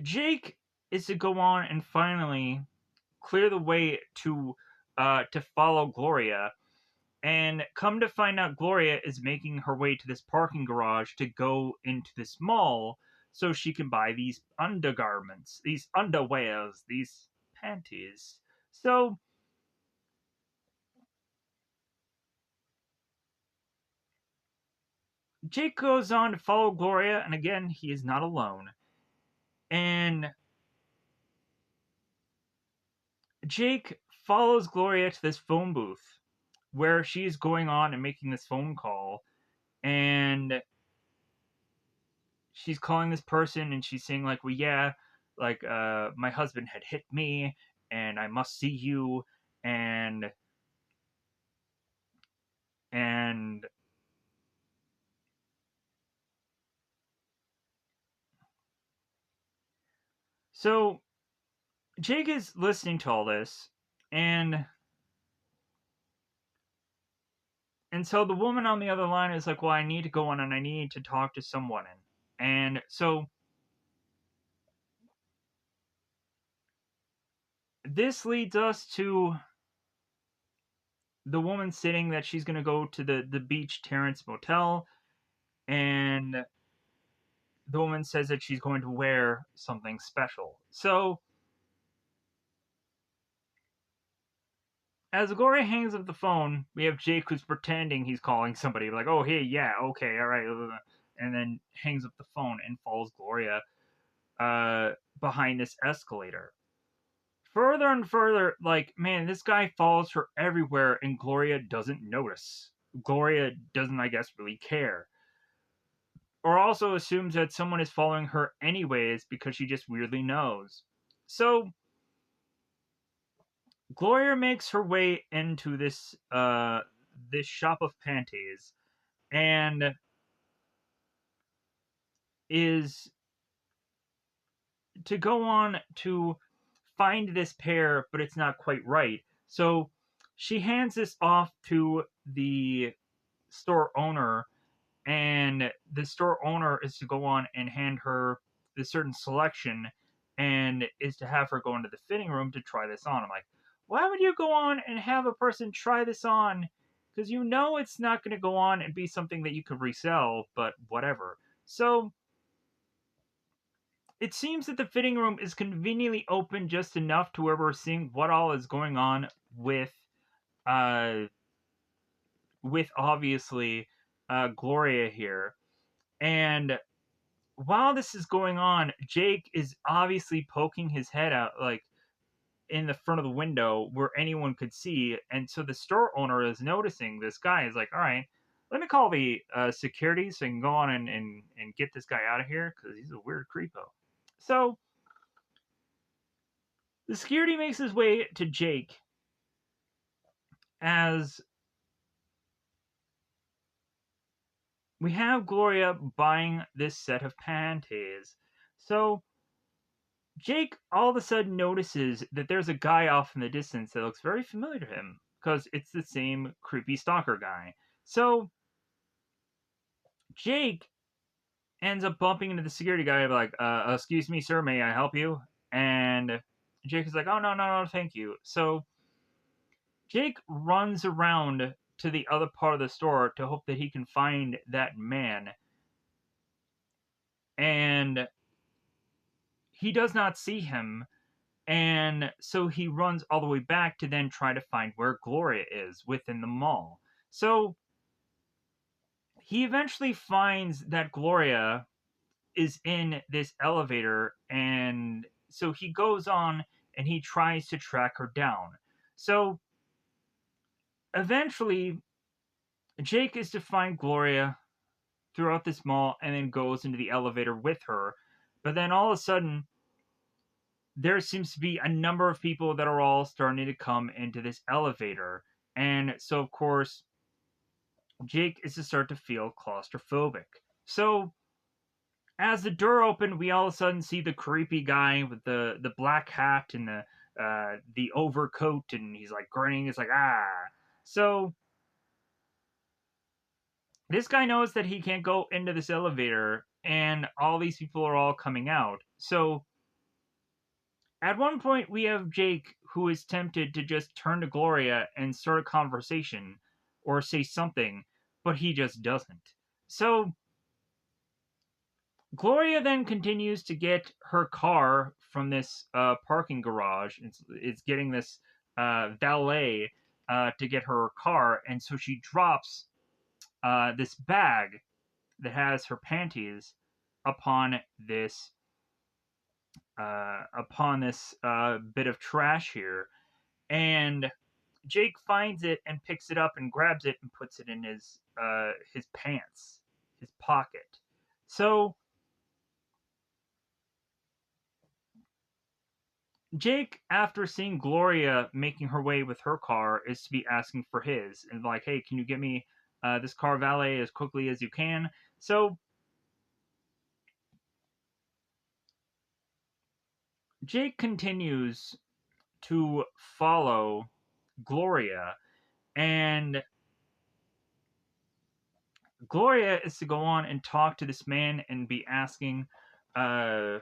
Jake is to go on and finally clear the way to follow Gloria. And come to find out, Gloria is making her way to this parking garage to go into this mall so she can buy these undergarments, these underwears, these panties. So Jake goes on to follow Gloria, and again, he is not alone. And Jake follows Gloria to this phone booth where she's going on and making this phone call, and she's calling this person and she's saying like, well, yeah, like my husband had hit me and I must see you, and and so Jake is listening to all this, and so the woman on the other line is like, well, I need to go on and I need to talk to someone. And so this leads us to the woman saying that she's going to go to the Beach Terrace Motel, and the woman says that she's going to wear something special. So as Gloria hangs up the phone, we have Jake who's pretending he's calling somebody, like, oh, hey, yeah, okay, all right, and then hangs up the phone and follows Gloria uh, behind this escalator. Further and further, like, man, this guy follows her everywhere, and Gloria doesn't notice. Gloria doesn't, I guess, really care. Or also assumes that someone is following her anyways because she just weirdly knows. So Gloria makes her way into this shop of panties and is to go on to find this pair, but it's not quite right. So she hands this off to the store owner, and the store owner is to go on and hand her this certain selection and is to have her go into the fitting room to try this on. I'm like, why would you go on and have a person try this on? Because you know it's not going to go on and be something that you could resell, but whatever. So it seems that the fitting room is conveniently open just enough to where we're seeing what all is going on uh with obviously Gloria here. And while this is going on, Jake is obviously poking his head out like in the front of the window where anyone could see, and so the store owner is noticing this guy is like, all right, let me call the security so I can go on and get this guy out of here because he's a weird creepo. So the security makes his way to Jake as we have Gloria buying this set of panties. So Jake all of a sudden notices that there's a guy off in the distance that looks very familiar to him because it's the same creepy stalker guy. So Jake ends up bumping into the security guy, like, excuse me, sir, may I help you? And Jake is like, oh, no, no, no, thank you. So Jake runs around to the other part of the store to hope that he can find that man. And he does not see him. And so he runs all the way back to then try to find where Gloria is within the mall. So he eventually finds that Gloria is in this elevator, and so he goes on and he tries to track her down. So eventually, Jake is to find Gloria throughout this mall and then goes into the elevator with her. But then all of a sudden, there seems to be a number of people that are all starting to come into this elevator. And so, of course, Jake is to start to feel claustrophobic. So as the door opened, we all of a sudden see the creepy guy with the black hat and the overcoat, and he's like grinning. It's like ah. So this guy knows that he can't go into this elevator, and all these people are all coming out. So at one point, we have Jake who is tempted to just turn to Gloria and start a conversation or say something, but he just doesn't. So Gloria then continues to get her car from this parking garage. It's getting this valet to get her car, and so she drops this bag that has her panties upon this bit of trash here, and Jake finds it and picks it up and grabs it and puts it in his pants, his pocket. So Jake, after seeing Gloria making her way with her car, is to be asking for his and like, hey, can you get me this car valet as quickly as you can? So Jake continues to follow Gloria, and Gloria is to go on and talk to this man and be asking uh,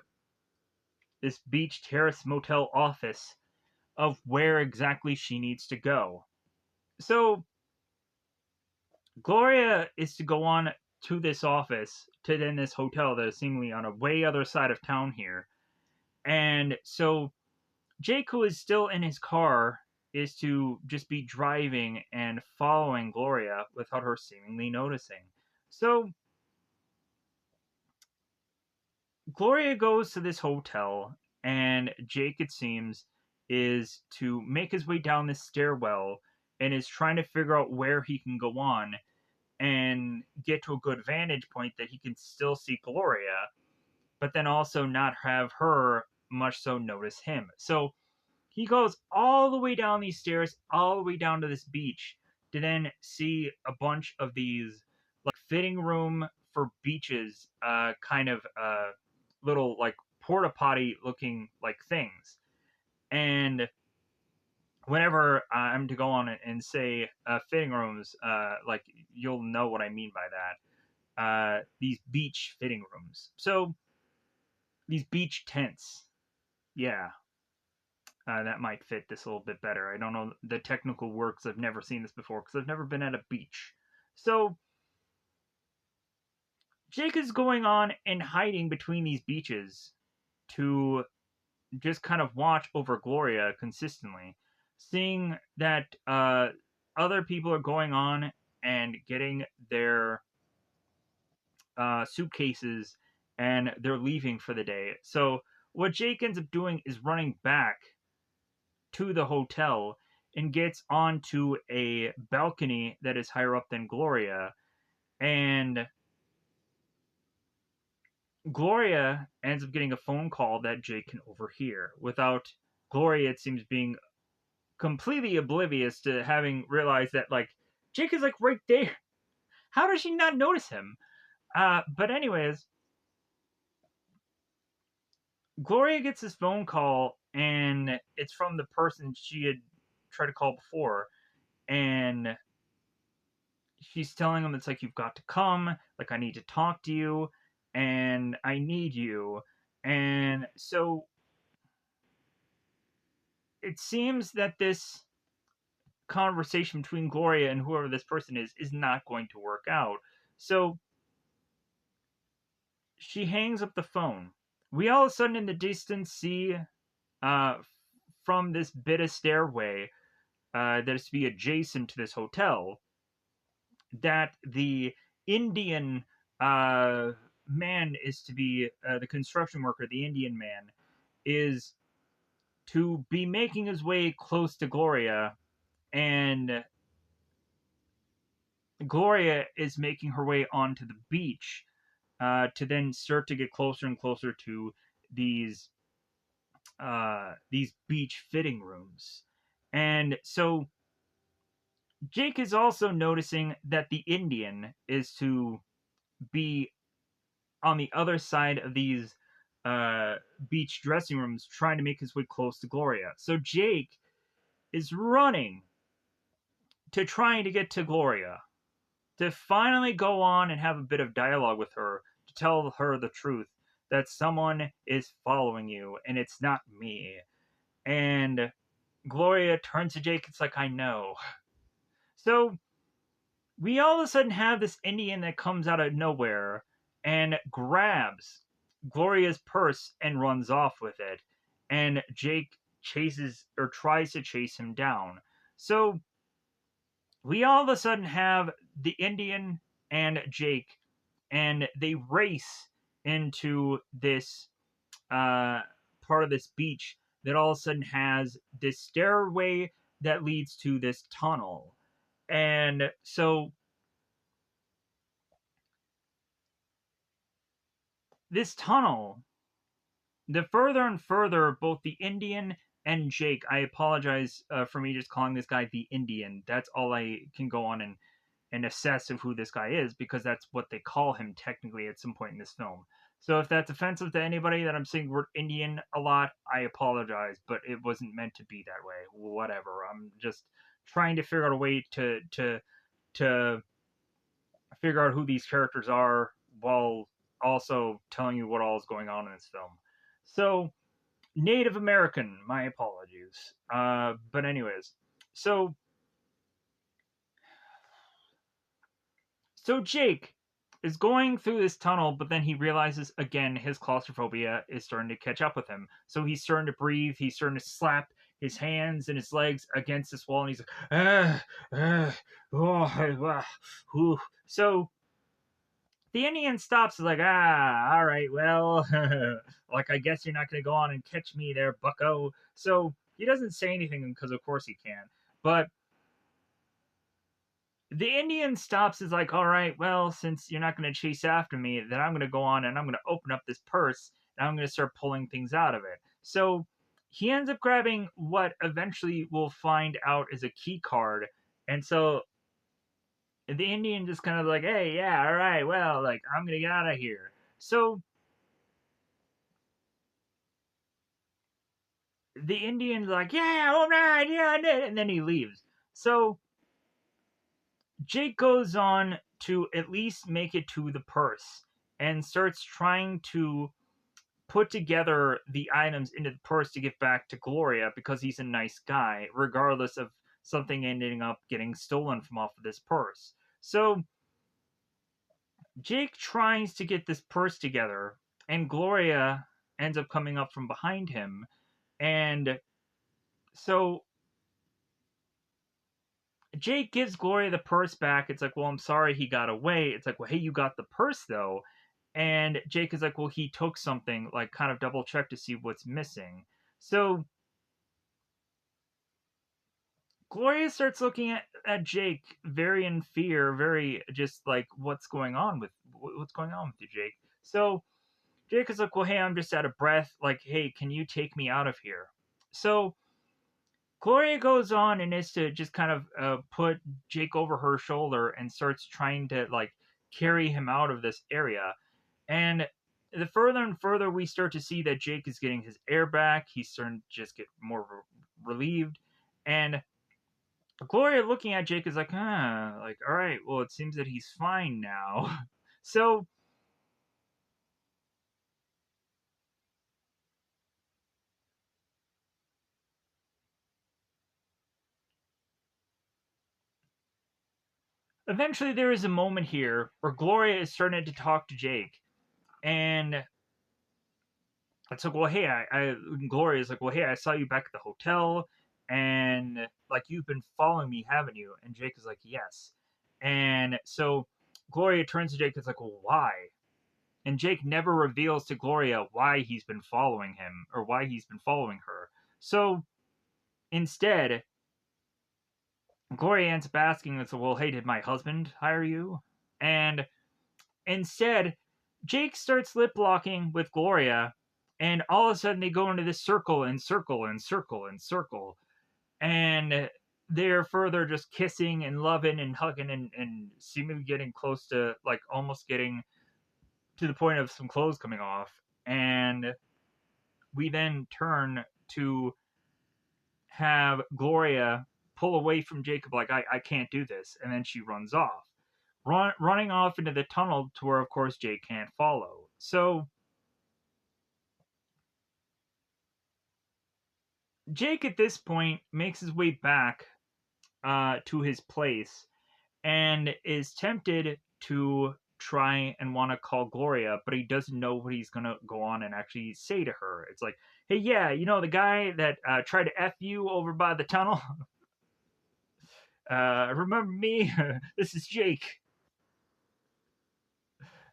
this Beach Terrace Motel office of where exactly she needs to go. So Gloria is to go on to this office, to then this hotel that is seemingly on a way other side of town here. And so Jake, who is still in his car, is to just be driving and following Gloria without her seemingly noticing. So Gloria goes to this hotel, and Jake, it seems, is to make his way down this stairwell and is trying to figure out where he can go on and get to a good vantage point that he can still see Gloria, but then also not have her much so notice him. So he goes all the way down these stairs, all the way down to this beach, to then see a bunch of these like fitting room for beaches, kind of little like porta potty looking like things. And whenever I'm to go on and say fitting rooms, like you'll know what I mean by that. These beach fitting rooms. So these beach tents. Yeah, that might fit this a little bit better. I don't know the technical works. I've never seen this before because I've never been at a beach. So Jake is going on and hiding between these beaches to just kind of watch over Gloria consistently, seeing that other people are going on and getting their suitcases and they're leaving for the day. So what Jake ends up doing is running back to the hotel and gets onto a balcony that is higher up than Gloria. And Gloria ends up getting a phone call that Jake can overhear without Gloria, it seems, being completely oblivious to having realized that, like, Jake is, like, right there. How does she not notice him? But, anyways, Gloria gets this phone call, and it's from the person she had tried to call before. And she's telling him, it's like, you've got to come, like, I need to talk to you, and I need you. And so it seems that this conversation between Gloria and whoever this person is not going to work out. So she hangs up the phone. We all of a sudden in the distance see uh, from this bit of stairway that is to be adjacent to this hotel that the Indian man is to be the construction worker, the Indian man, is to be making his way close to Gloria, and Gloria is making her way onto the beach to then start to get closer and closer to these beach fitting rooms. And so Jake is also noticing that the Indian is to be on the other side of these beach dressing rooms trying to make his way close to Gloria. So Jake is running to trying to get to Gloria, to finally go on and have a bit of dialogue with her, to tell her the truth that someone is following you and it's not me. And Gloria turns to Jake, it's like, I know. So we all of a sudden have this Indian that comes out of nowhere and grabs Gloria's purse and runs off with it. And Jake chases or tries to chase him down. So we all of a sudden have the Indian and Jake, and they race into this part of this beach that all of a sudden has this stairway that leads to this tunnel. And so this tunnel, the further and further both the Indian and Jake, I apologize for me just calling this guy the Indian. That's all I can go on and assess of who this guy is because that's what they call him technically at some point in this film. So if that's offensive to anybody that I'm saying the word Indian a lot, I apologize, but it wasn't meant to be that way. Whatever. I'm just trying to figure out a way to figure out who these characters are while also telling you what all is going on in this film. So Native American, my apologies. But anyways, so Jake is going through this tunnel, but then he realizes again his claustrophobia is starting to catch up with him. So he's starting to breathe. He's starting to slap his hands and his legs against this wall, and he's like, So the Indian stops, is like, all right, well, like, I guess you're not going to go on and catch me there, bucko. So he doesn't say anything because, of course, he can. But the Indian stops, is like, all right, well, since you're not going to chase after me, then I'm going to go on and I'm going to open up this purse and I'm going to start pulling things out of it. So he ends up grabbing what eventually we'll find out is a key card. And so the Indian just kind of like, hey, yeah, all right, well, like, I'm going to get out of here. So the Indian's like, yeah, all right, yeah, and then he leaves. So Jake goes on to at least make it to the purse and starts trying to put together the items into the purse to get back to Gloria because he's a nice guy, regardless of something ending up getting stolen from off of this purse. So Jake tries to get this purse together, and Gloria ends up coming up from behind him. And so Jake gives Gloria the purse back. It's like, well, I'm sorry he got away. It's like, well, hey, you got the purse though. And Jake is like, well, he took something, like kind of double check to see what's missing. So Gloria starts looking at Jake very in fear, very just like, what's going on with you, Jake? So Jake is like, well, hey, I'm just out of breath. Like, hey, can you take me out of here? So Gloria goes on and is to just kind of put Jake over her shoulder and starts trying to like carry him out of this area. And the further and further we start to see that Jake is getting his air back, he's starting to just get more relieved. And Gloria looking at Jake is like, like, all right, well, it seems that he's fine now. So eventually there is a moment here where Gloria is starting to talk to Jake. And it's like, well, hey, Gloria is like, well, hey, I saw you back at the hotel, and like you've been following me, haven't you? And Jake is like, yes. And so Gloria turns to Jake, and it's like, well, why? And Jake never reveals to Gloria why he's been following him or why he's been following her. So instead, Gloria ends up asking, it's well, hey, did my husband hire you? And instead, Jake starts lip locking with Gloria, and all of a sudden they go into this circle and circle and circle and circle, and they're further just kissing and loving and hugging and seemingly getting close to like almost getting to the point of some clothes coming off. And we then turn to have Gloria pull away from Jacob, like, I can't do this. And then she runs off, running off into the tunnel to where, of course, Jake can't follow. So Jake at this point makes his way back to his place and is tempted to try and want to call Gloria, but he doesn't know what he's going to go on and actually say to her. It's like, hey, yeah, you know, the guy that tried to F you over by the tunnel? Remember me? This is Jake.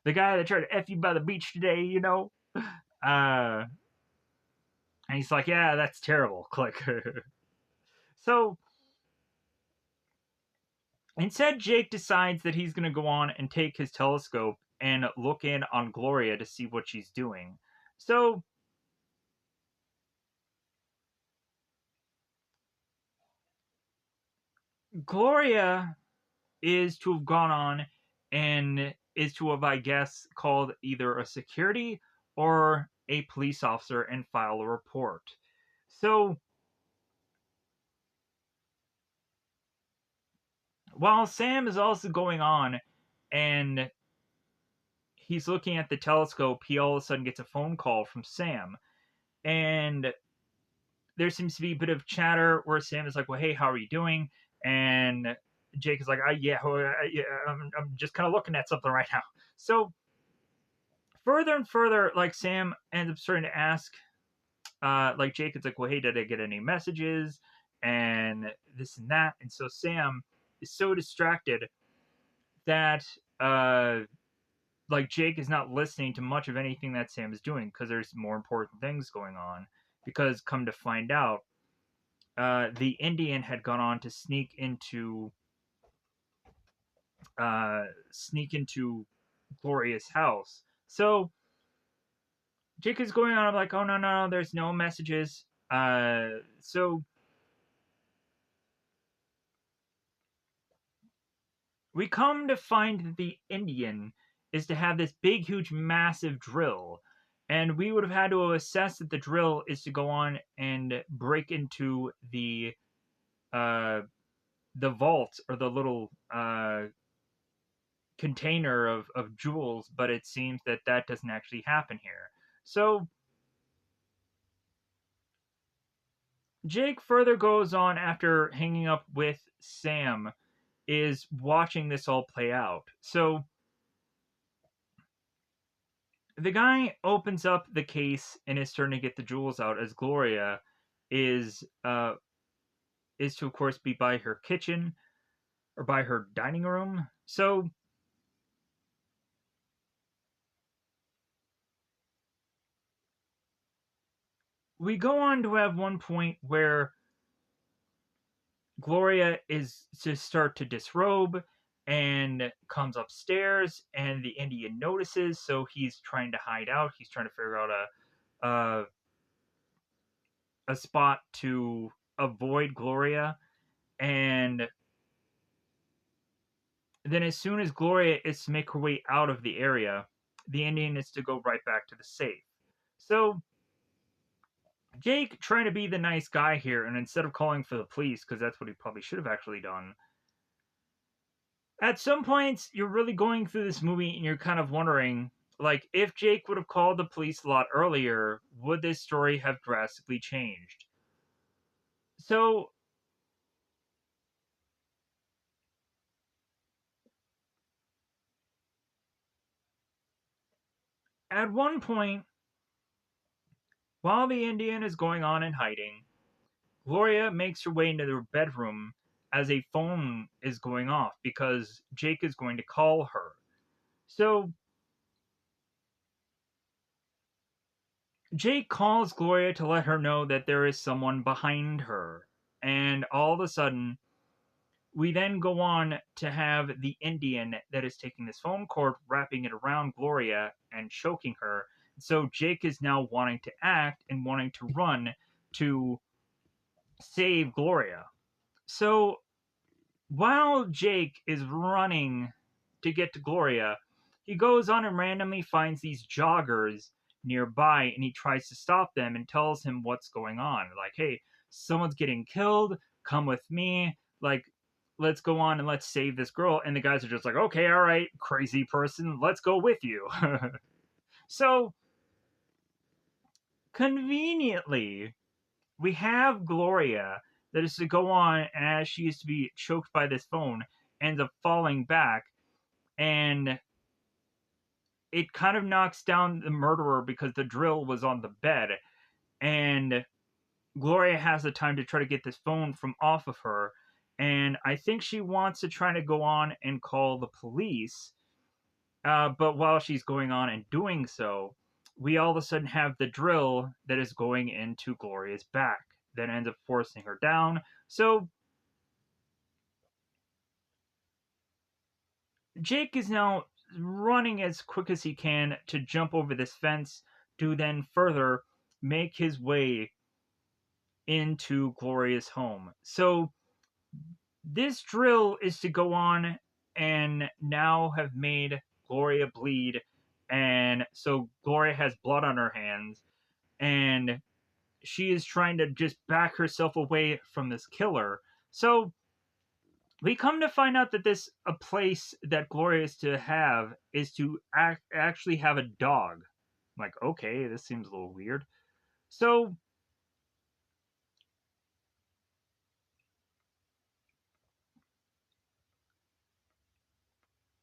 The guy that tried to F you by the beach today, you know? And he's like, yeah, that's terrible. Click. So instead, Jake decides that he's going to go on and take his telescope and look in on Gloria to see what she's doing. So Gloria is to have gone on and is to have, I guess, called either a security or a police officer and file a report. So while Sam is also going on and he's looking at the telescope, he all of a sudden gets a phone call from Sam. And there seems to be a bit of chatter where Sam is like, well, hey, how are you doing? And Jake is like, yeah, I'm just kind of looking at something right now. So further and further, like, Sam ends up starting to ask, like, Jake is like, well, hey, did I get any messages? And this and that. And so Sam is so distracted that, like, Jake is not listening to much of anything that Sam is doing because there's more important things going on. Because come to find out, the Indian had gone on to sneak into Gloria's house. So Jake is going on. I'm like, oh no, there's no messages. So we come to find that the Indian is to have this big, huge, massive drill. And we would have had to assess that the drill is to go on and break into the vault, or the little container of jewels, but it seems that that doesn't actually happen here. So Jake further goes on after hanging up with Sam, is watching this all play out. So the guy opens up the case and is starting to get the jewels out as Gloria is to, of course, be by her kitchen or by her dining room. So we go on to have one point where Gloria is to start to disrobe and comes upstairs, and the Indian notices, so he's trying to hide out. He's trying to figure out a spot to avoid Gloria, and then as soon as Gloria is to make her way out of the area, the Indian is to go right back to the safe. So Jake, trying to be the nice guy here, and instead of calling for the police, because that's what he probably should have actually done, at some points you're really going through this movie and you're kind of wondering, like, if Jake would have called the police a lot earlier, would this story have drastically changed? So at one point, while the Indian is going on and hiding, Gloria makes her way into their bedroom as a phone is going off because Jake is going to call her. So Jake calls Gloria to let her know that there is someone behind her. And all of a sudden, we then go on to have the Indian that is taking this phone cord, wrapping it around Gloria and choking her. So Jake is now wanting to act and wanting to run to save Gloria. So while Jake is running to get to Gloria, he goes on and randomly finds these joggers nearby, and he tries to stop them and tells him what's going on. Like, hey, someone's getting killed. Come with me. Like, let's go on and let's save this girl. And the guys are just like, okay, all right, crazy person, let's go with you. So, conveniently, we have Gloria that is to go on, and as she used to be choked by this phone, ends up falling back, and it kind of knocks down the murderer because the drill was on the bed, and Gloria has the time to try to get this phone from off of her, and I think she wants to try to go on and call the police, but while she's going on and doing so, we all of a sudden have the drill that is going into Gloria's back that ends up forcing her down. So Jake is now running as quick as he can to jump over this fence to then further make his way into Gloria's home. So this drill is to go on and now have made Gloria bleed, and so Gloria has blood on her hands, and she is trying to just back herself away from this killer. So we come to find out that this a place that Gloria is to have is to actually have a dog. I'm like, okay, this seems a little weird. So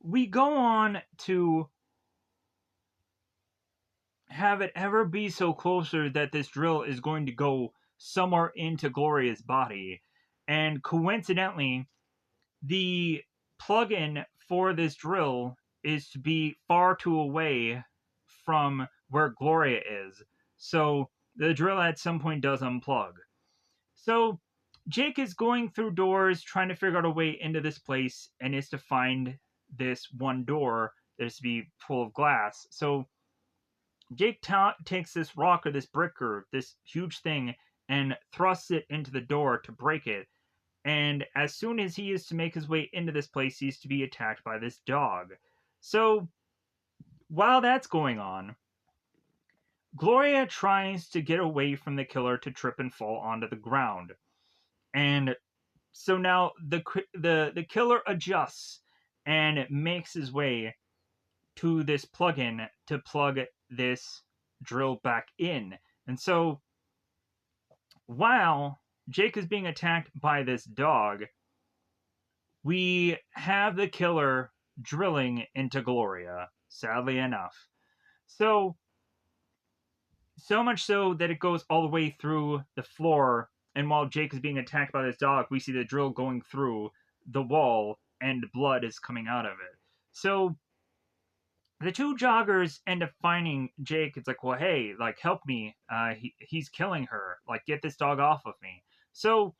we go on to have it ever be so closer that this drill is going to go somewhere into Gloria's body. And coincidentally, the plug-in for this drill is to be far too away from where Gloria is. So the drill at some point does unplug. So Jake is going through doors trying to figure out a way into this place, and is to find this one door that is to be full of glass. So Jake takes this rock or this brick or this huge thing and thrusts it into the door to break it. And as soon as he is to make his way into this place, he's to be attacked by this dog. So while that's going on, Gloria tries to get away from the killer to trip and fall onto the ground. And so now the killer adjusts and makes his way to this plug-in to plug this drill back in. And so while Jake is being attacked by this dog, we have the killer drilling into Gloria, sadly enough. So much so that it goes all the way through the floor, and while Jake is being attacked by this dog, we see the drill going through the wall and blood is coming out of it. So the two joggers end up finding Jake. It's like, well, hey, like, help me. He's killing her. Like, get this dog off of me. So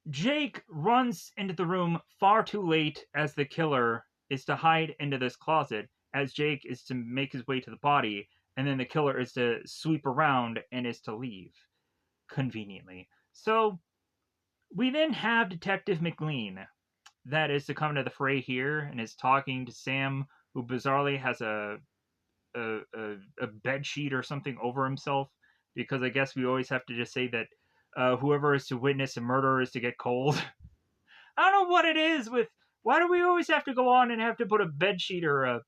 Jake runs into the room far too late as the killer is to hide into this closet, as Jake is to make his way to the body, and then the killer is to sweep around and is to leave, conveniently. So we then have Detective McLean that is to come to the fray here and is talking to Sam, who bizarrely has a bed sheet or something over himself, because I guess we always have to just say that whoever is to witness a murder is to get cold. I don't know what it is with. Why do we always have to go on and have to put a bed sheet or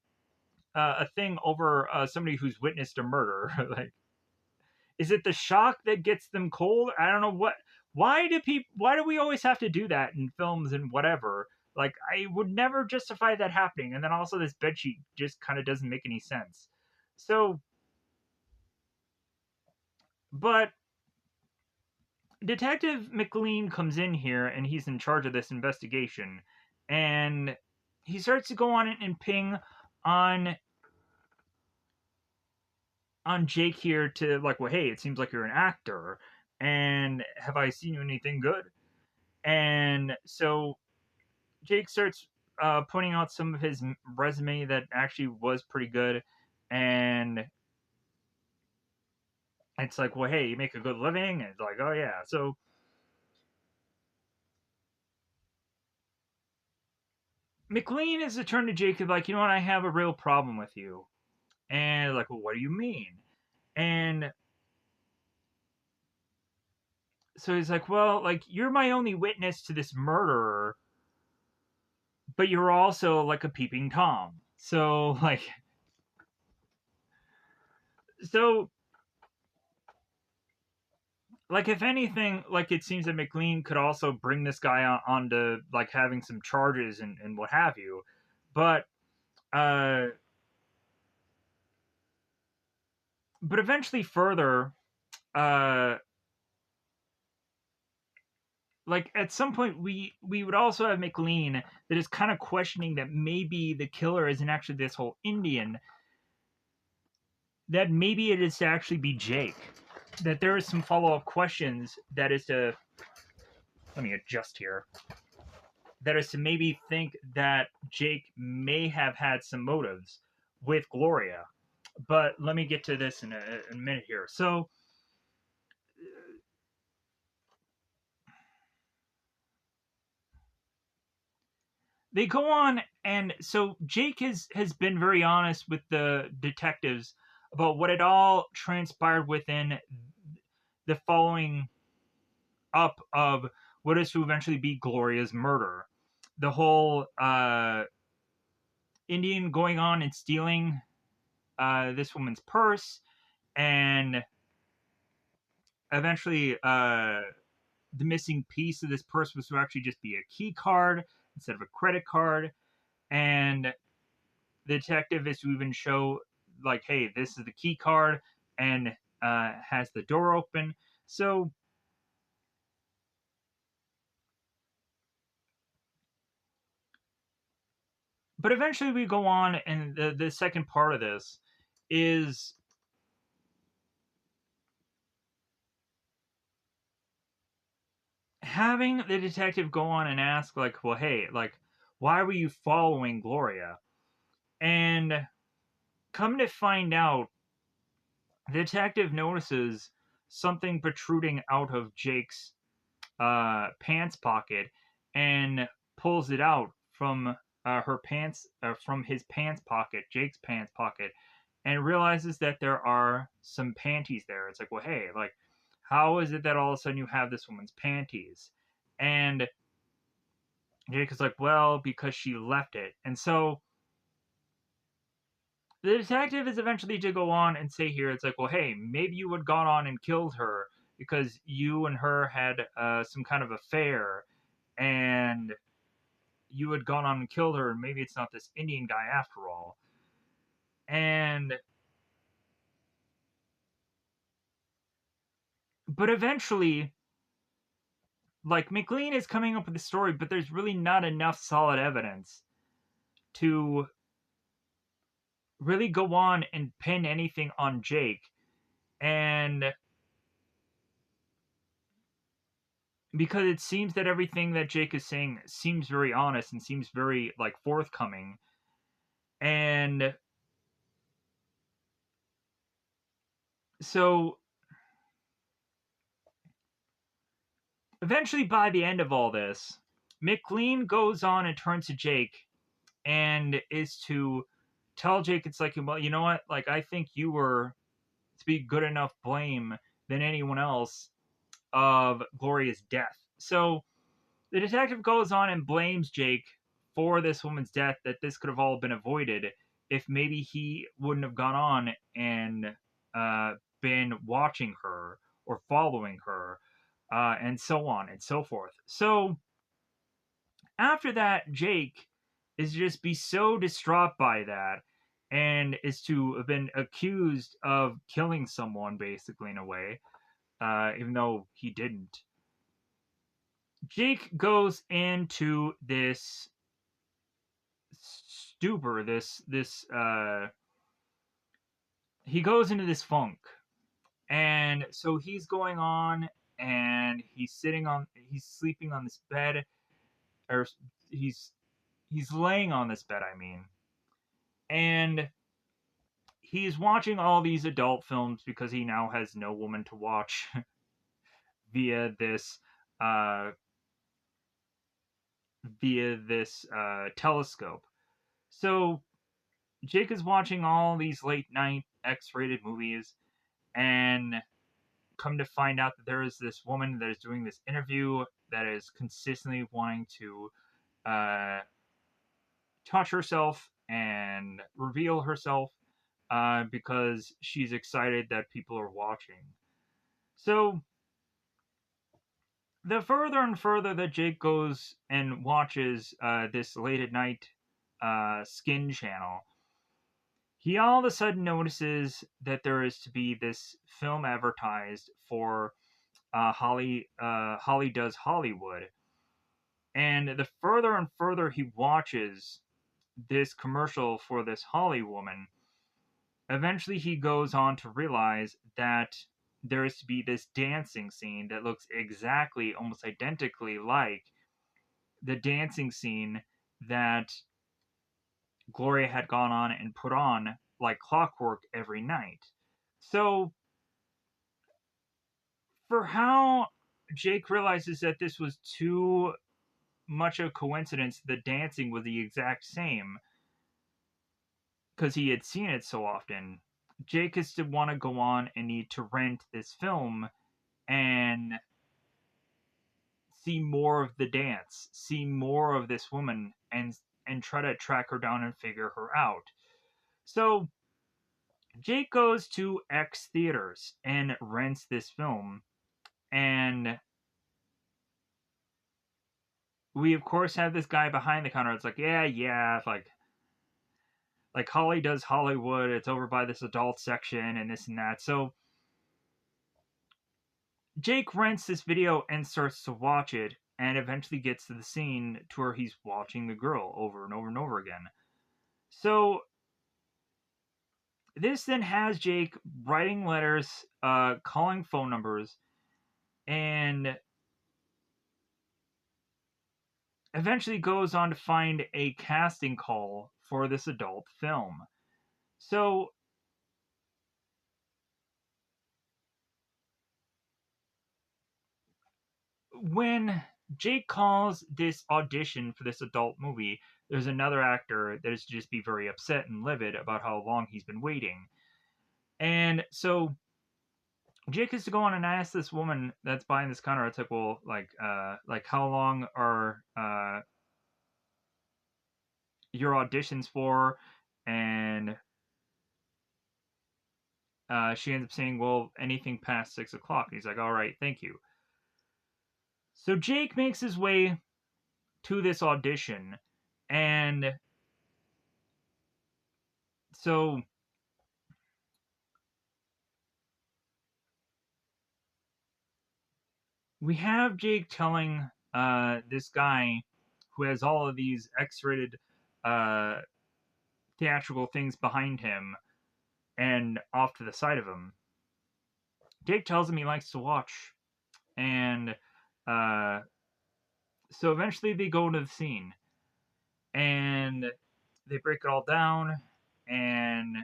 a thing over somebody who's witnessed a murder? Like, is it the shock that gets them cold? I don't know what. Why do people? Why do we always have to do that in films and whatever? Like, I would never justify that happening. And then also this bed sheet just kind of doesn't make any sense. So, but Detective McLean comes in here and he's in charge of this investigation, and he starts to go on and ping on Jake here to, like, well, hey, it seems like you're an actor, and have I seen you in anything good? And so Jake starts pointing out some of his resume that actually was pretty good, and it's like, well, hey, you make a good living, and it's like, oh yeah. So McLean is to turn to Jacob like, you know what, I have a real problem with you. And like, well, what do you mean? And so he's like, well, like, you're my only witness to this murderer, but you're also like a peeping Tom. So like, so like if anything, like it seems that McLean could also bring this guy on to like having some charges and what have you, but uh, but eventually further, uh, like at some point we would also have McLean that is kind of questioning that maybe the killer isn't actually this whole Indian, that maybe it is to actually be Jake, that there is some follow up questions that is to, let me adjust here, that is to maybe think that Jake may have had some motives with Gloria. But let me get to this in a minute here. So they go on, and so Jake has been very honest with the detectives about what it all transpired within the following up of what is to eventually be Gloria's murder. The whole Indian going on and stealing this woman's purse, and eventually the missing piece of this purse was to actually just be a key card instead of a credit card. And the detective is to even show, like, hey, this is the key card, and has the door open. So, but eventually we go on, and the second part of this is having the detective go on and ask, like, well, hey, like, why were you following Gloria? And come to find out, the detective notices something protruding out of Jake's pants pocket and pulls it out from her pants, from his pants pocket, Jake's pants pocket, and realizes that there are some panties there. It's like, well, hey, like, how is it that all of a sudden you have this woman's panties? And Jake is like, well, because she left it. And so the detective is eventually to go on and say here, it's like, well, hey, maybe you had gone on and killed her because you and her had some kind of affair, and you had gone on and killed her, and maybe it's not this Indian guy after all. And but eventually, like, McLean is coming up with a story, but there's really not enough solid evidence to really go on and pin anything on Jake. And because it seems that everything that Jake is saying seems very honest and seems very like forthcoming. And so eventually by the end of all this, McLean goes on and turns to Jake and is to tell Jake, it's like, well, you know what? Like, I think you were to be good enough blame than anyone else of Gloria's death. So the detective goes on and blames Jake for this woman's death, that this could have all been avoided if maybe he wouldn't have gone on and been watching her or following her, and so on and so forth. So after that, Jake is just be so distraught by that, and is to have been accused of killing someone, basically, in a way, even though he didn't. Jake goes into this stupor, this he goes into this funk. And so he's going on, and he's sleeping on this bed, or he's laying on this bed, I mean. And he's watching all these adult films because he now has no woman to watch via this uh via this telescope. So Jake is watching all these late night X-rated movies, and come to find out that there is this woman that is doing this interview that is consistently wanting to uh, touch herself and reveal herself because she's excited that people are watching. So the further and further that Jake goes and watches this late at night skin channel, he all of a sudden notices that there is to be this film advertised for Holly Does Hollywood. And the further and further he watches this commercial for this Holly woman, eventually he goes on to realize that there is to be this dancing scene that looks exactly, almost identically like the dancing scene that Gloria had gone on and put on like clockwork every night. So, for how Jake realizes that this was too much of a coincidence, the dancing was the exact same because he had seen it so often. Jake is to want to go on and need to rent this film and see more of the dance, see more of this woman, and try to track her down and figure her out. So Jake goes to X Theaters and rents this film, and we of course have this guy behind the counter. It's like, yeah, it's like Holly Does Hollywood. It's over by this adult section and this and that. So Jake rents this video and starts to watch it, and eventually gets to the scene to where he's watching the girl over and over and over again. So this then has Jake writing letters, calling phone numbers, and eventually goes on to find a casting call for this adult film. So when Jake calls this audition for this adult movie, there's another actor that is to just be very upset and livid about how long he's been waiting. And so Jake is to go on and ask this woman that's buying this counter. It's like, well, like how long are your auditions for? And she ends up saying, well, anything past 6 o'clock. He's like, all right, thank you. So Jake makes his way to this audition, and so we have Jake telling this guy who has all of these X-rated uh, theatrical things behind him and off to the side of him. Jake tells him he likes to watch, and uh, so eventually they go to the scene and they break it all down, and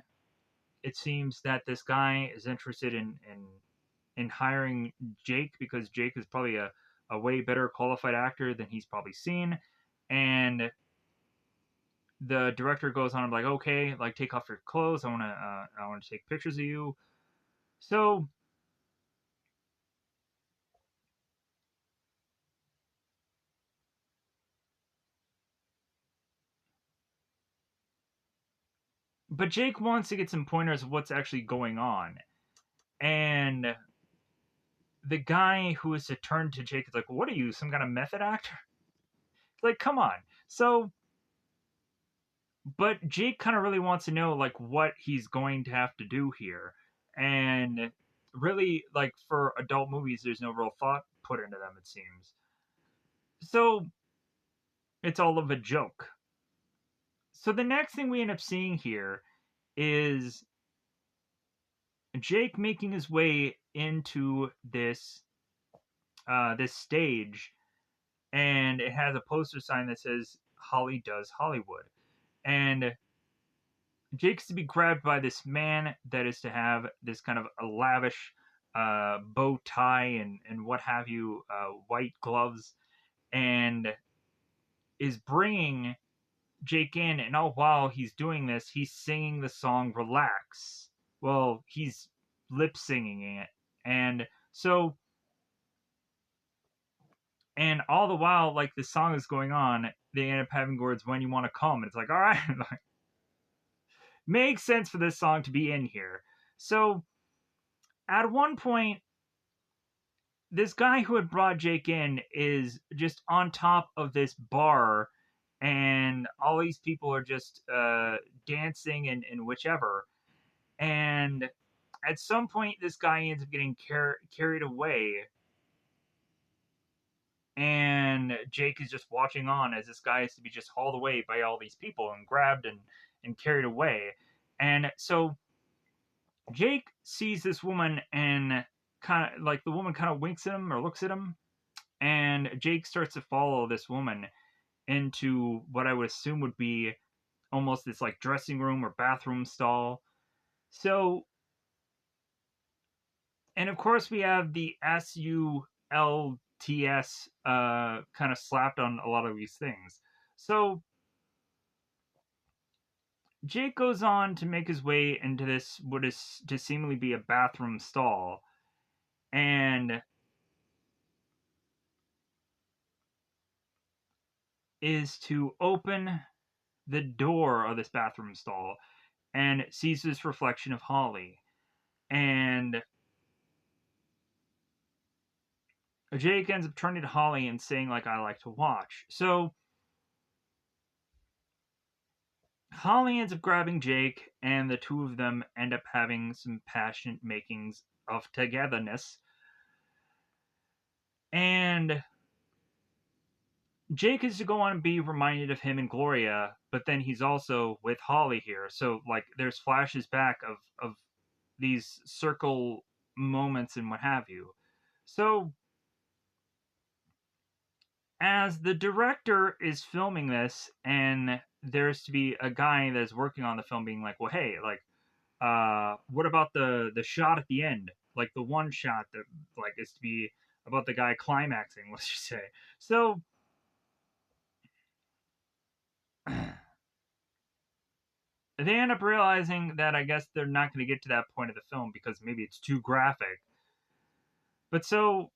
it seems that this guy is interested in hiring Jake because Jake is probably a way better qualified actor than he's probably seen. And the director goes on and like, okay, like take off your clothes. I want to take pictures of you. So but Jake wants to get some pointers of what's actually going on. And the guy who is to turn to Jake is like, what are you, some kind of method actor? It's like, come on. So but Jake kind of really wants to know like what he's going to have to do here. And really like for adult movies there's no real thought put into them, it seems. So it's all of a joke. So the next thing we end up seeing here is Jake making his way into this stage, and it has a poster sign that says Holly Does Hollywood. And Jake's to be grabbed by this man that is to have this kind of a lavish bow tie and what have you, white gloves, and is bringing Jake in, and all while he's doing this, he's singing the song Relax. Well, he's lip singing it. And so, and all the while, like the song is going on, they end up having words, when you want to come. And it's like, all right, makes sense for this song to be in here. So at one point, this guy who had brought Jake in is just on top of this bar, and all these people are just dancing and whichever. And at some point, this guy ends up getting carried away, and Jake is just watching on as this guy is to be just hauled away by all these people and grabbed and carried away. And so Jake sees this woman, and kind of like the woman kind of winks at him or looks at him, and Jake starts to follow this woman into what I would assume would be almost this like dressing room or bathroom stall. So, and of course we have the SULTS kind of slapped on a lot of these things. So Jake goes on to make his way into this what is to seemingly be a bathroom stall, and is to open the door of this bathroom stall and sees this reflection of Holly. And Jake ends up turning to Holly and saying, like, I like to watch. So Holly ends up grabbing Jake, and the two of them end up having some passionate makings of togetherness. And Jake is to go on and be reminded of him and Gloria, but then he's also with Holly here. So, like, there's flashes back of these circle moments and what have you. So, as the director is filming this, and there's to be a guy that's working on the film being like, well, hey, like, what about the shot at the end, like the one shot that like is to be about the guy climaxing, let's just say. So they end up realizing that I guess they're not going to get to that point of the film because maybe it's too graphic. But so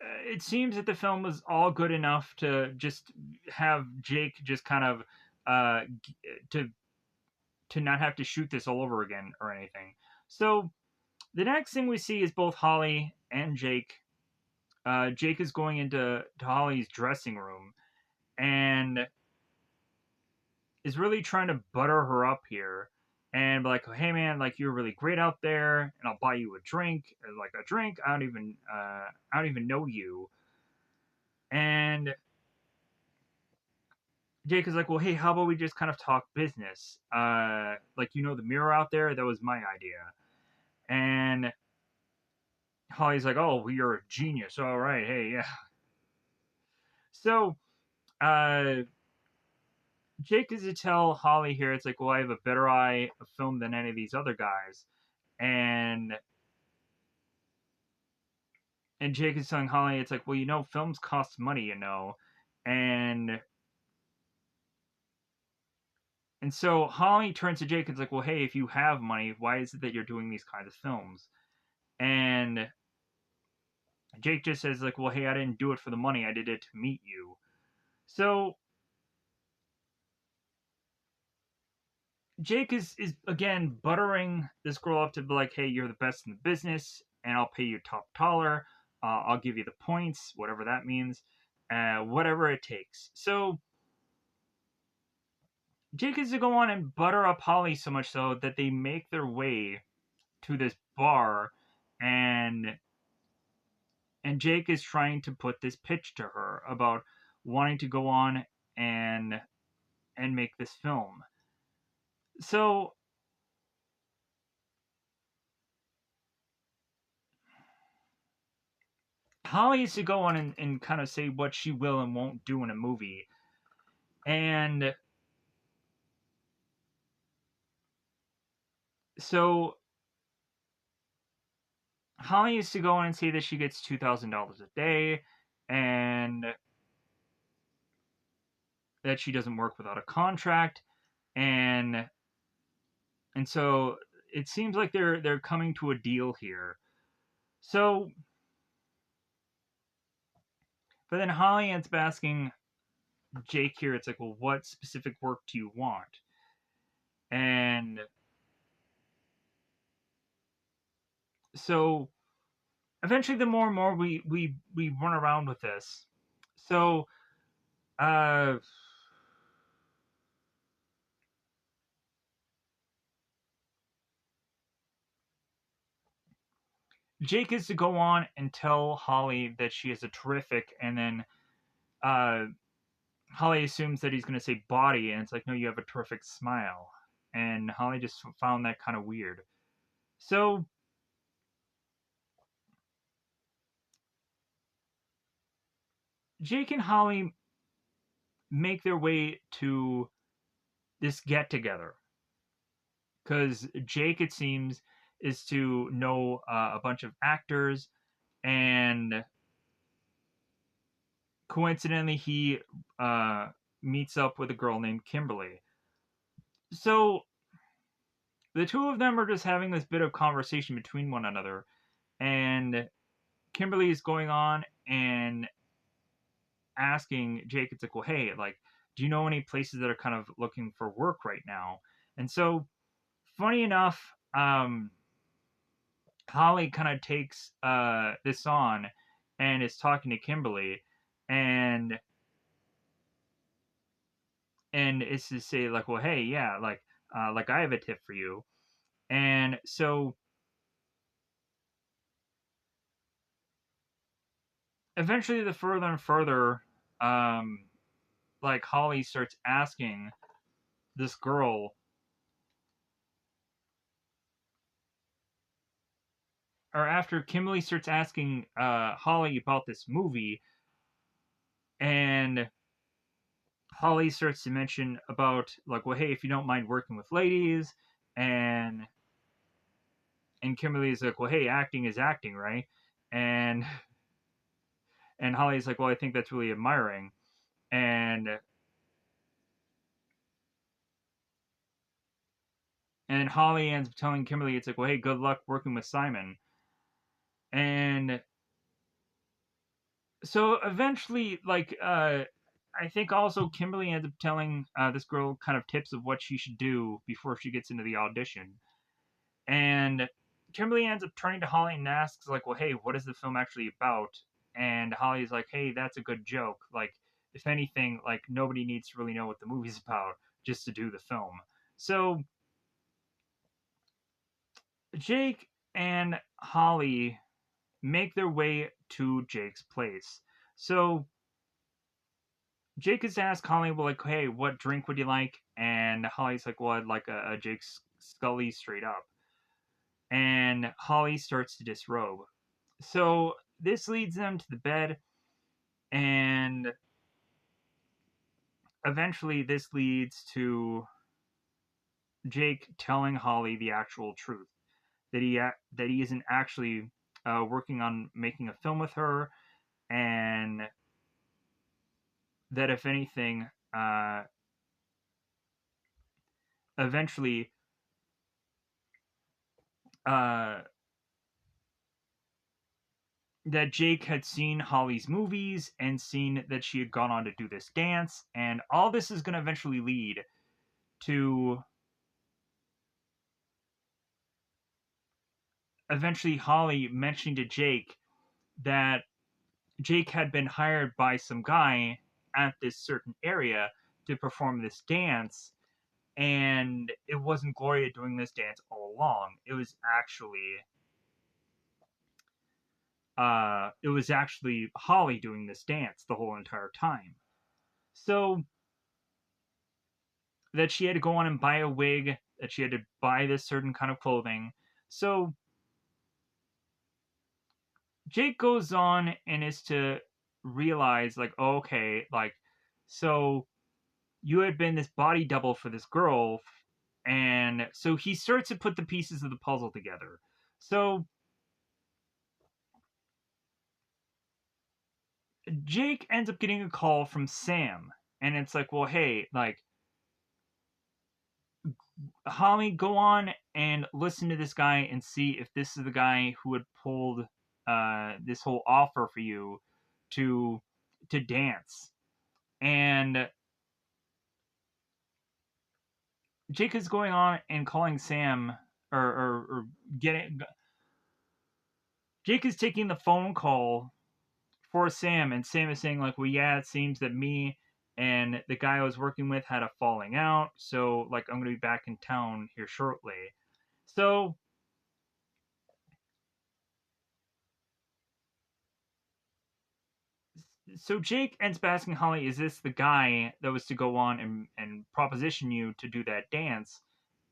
it seems that the film was all good enough to just have Jake just kind of uh, to not have to shoot this all over again or anything. So the next thing we see is both Holly and Jake. Jake is going into Holly's dressing room and is really trying to butter her up here and be like, hey man, like you're really great out there, and I'll buy you a drink, or like a drink. I don't even know you. And Jake is like, well, hey, how about we just kind of talk business? Like the mirror out there, that was my idea. And Holly's like, oh, well, you're a genius. All right, hey, yeah. So uh, Jake is to tell Holly here, it's like, well, I have a better eye of film than any of these other guys. And Jake is telling Holly, it's like, well, films cost money. And so Holly turns to Jake and is like, well, hey, if you have money, why is it that you're doing these kinds of films? And Jake just says, like, well, hey, I didn't do it for the money. I did it to meet you. So Jake is again buttering this girl up to be like, hey, you're the best in the business, and I'll pay you top dollar. I'll give you the points, whatever that means, whatever it takes. So Jake is to go on and butter up Holly so much so that they make their way to this bar, and Jake is trying to put this pitch to her about wanting to go on and make this film. So Holly is to go on and kind of say what she will and won't do in a movie. And so Holly is to go on and say that she gets $2,000 a day, and that she doesn't work without a contract, and so it seems like they're coming to a deal here. So, but then Holly ends up asking Jake here. It's like, well, what specific work do you want? And so eventually, the more and more we run around with this. So, uh, Jake is to go on and tell Holly that she is a terrific, and then uh, Holly assumes that he's going to say body, and it's like, no, you have a terrific smile. And Holly just found that kind of weird. So Jake and Holly make their way to this get together because Jake, it seems, is to know a bunch of actors, and coincidentally, he uh, meets up with a girl named Kimberly. So the two of them are just having this bit of conversation between one another, and Kimberly is going on and asking Jake, it's like, well, hey, like, do you know any places that are kind of looking for work right now? And so, funny enough, Holly kind of takes this on and is talking to Kimberly, and is to say like, well, hey, yeah, like I have a tip for you. And so eventually, the further and further, um, like Holly starts asking this girl, or after Kimberly starts asking Holly about this movie, and Holly starts to mention about like, well, hey, if you don't mind working with ladies, and Kimberly's like, well, hey, acting is acting, right? And Holly's like, well, I think that's really admiring, and Holly ends up telling Kimberly, it's like, well, hey, good luck working with Simon, and so eventually, like, I think also Kimberly ends up telling this girl kind of tips of what she should do before she gets into the audition. And Kimberly ends up turning to Holly and asks, like, well, hey, what is the film actually about? And Holly's like, hey, that's a good joke. Like, if anything, like, nobody needs to really know what the movie's about just to do the film. So Jake and Holly make their way to Jake's place. So Jake is asked Holly, well, like, hey, what drink would you like? And Holly's like, well, I'd like a Jake Scully straight up. And Holly starts to disrobe. So this leads them to the bed, and eventually this leads to Jake telling Holly the actual truth, that he isn't actually working on making a film with her, and that if anything, eventually uh, that Jake had seen Holly's movies and seen that she had gone on to do this dance, and all this is going to eventually lead to eventually Holly mentioning to Jake that Jake had been hired by some guy at this certain area to perform this dance, and it wasn't Gloria doing this dance all along. It was actually Holly doing this dance the whole entire time. So that she had to go on and buy a wig, that she had to buy this certain kind of clothing. So Jake goes on and is to realize, like, oh, okay, like, so you had been this body double for this girl. And so he starts to put the pieces of the puzzle together. So Jake ends up getting a call from Sam, and it's like, well, hey, like, Holly, go on and listen to this guy and see if this is the guy who had pulled this whole offer for you to dance. And Jake is going on and calling Sam, or getting. Jake is taking the phone call for Sam, and Sam is saying, like, well, yeah, it seems that me and the guy I was working with had a falling out, so, like, I'm going to be back in town here shortly. So Jake ends up asking Holly, is this the guy that was to go on and proposition you to do that dance?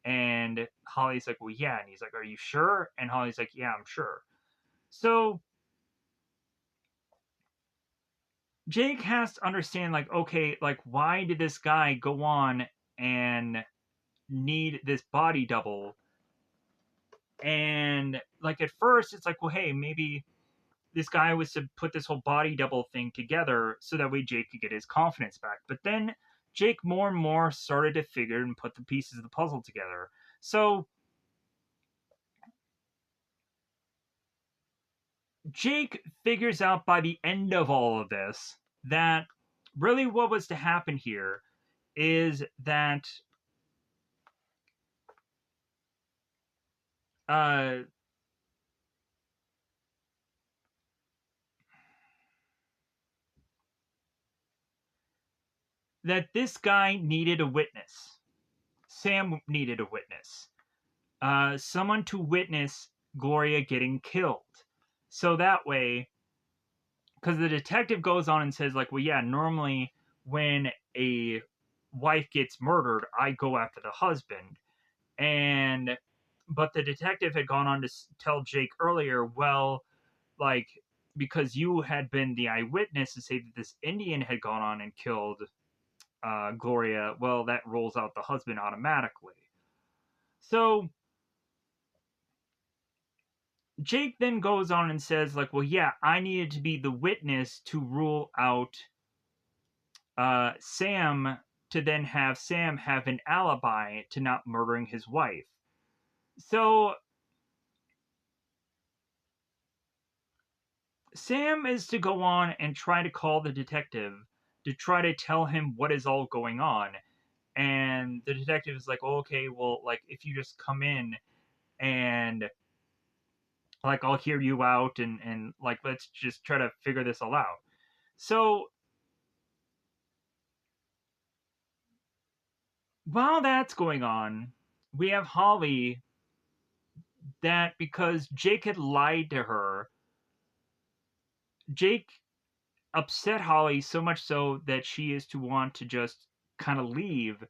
And Holly's like, well, yeah. And he's like, are you sure? And Holly's like, yeah, I'm sure. So Jake has to understand, like, okay, like, why did this guy go on and need this body double? And, like, at first, it's like, well, hey, maybe this guy was to put this whole body double thing together so that way Jake could get his confidence back. But then Jake more and more started to figure and put the pieces of the puzzle together. So Jake figures out by the end of all of this that really what was to happen here is that uh, this guy needed a witness. Sam needed a witness. Someone to witness Gloria getting killed. So that way, because the detective goes on and says, like, well, yeah, normally when a wife gets murdered, I go after the husband. And, but the detective had gone on to tell Jake earlier, well, like, because you had been the eyewitness to say that this Indian had gone on and killed Gloria, well, that rolls out the husband automatically. So Jake then goes on and says, like, well, yeah, I needed to be the witness to rule out Sam, to then have Sam have an alibi to not murdering his wife. So Sam is to go on and try to call the detective to try to tell him what is all going on. And the detective is like, oh, okay, well, like, if you just come in and, like, I'll hear you out, and like, let's just try to figure this all out. So while that's going on, we have Holly, that because Jake had lied to her, Jake upset Holly so much so that she is to want to just kind of leave.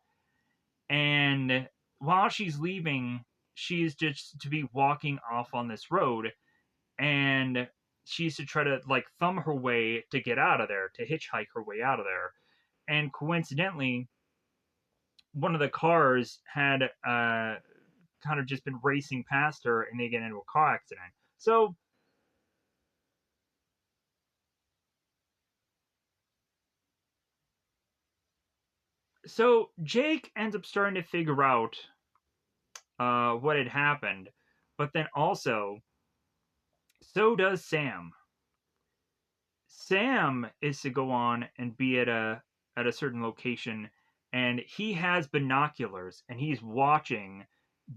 And while she's leaving, she is just to be walking off on this road, and she's to try to, like, thumb her way to get out of there, to hitchhike her way out of there. And coincidentally, one of the cars had kind of just been racing past her, and they get into a car accident. So Jake ends up starting to figure out what had happened, but then also so does Sam. Sam is to go on and be at a certain location, and he has binoculars, and he's watching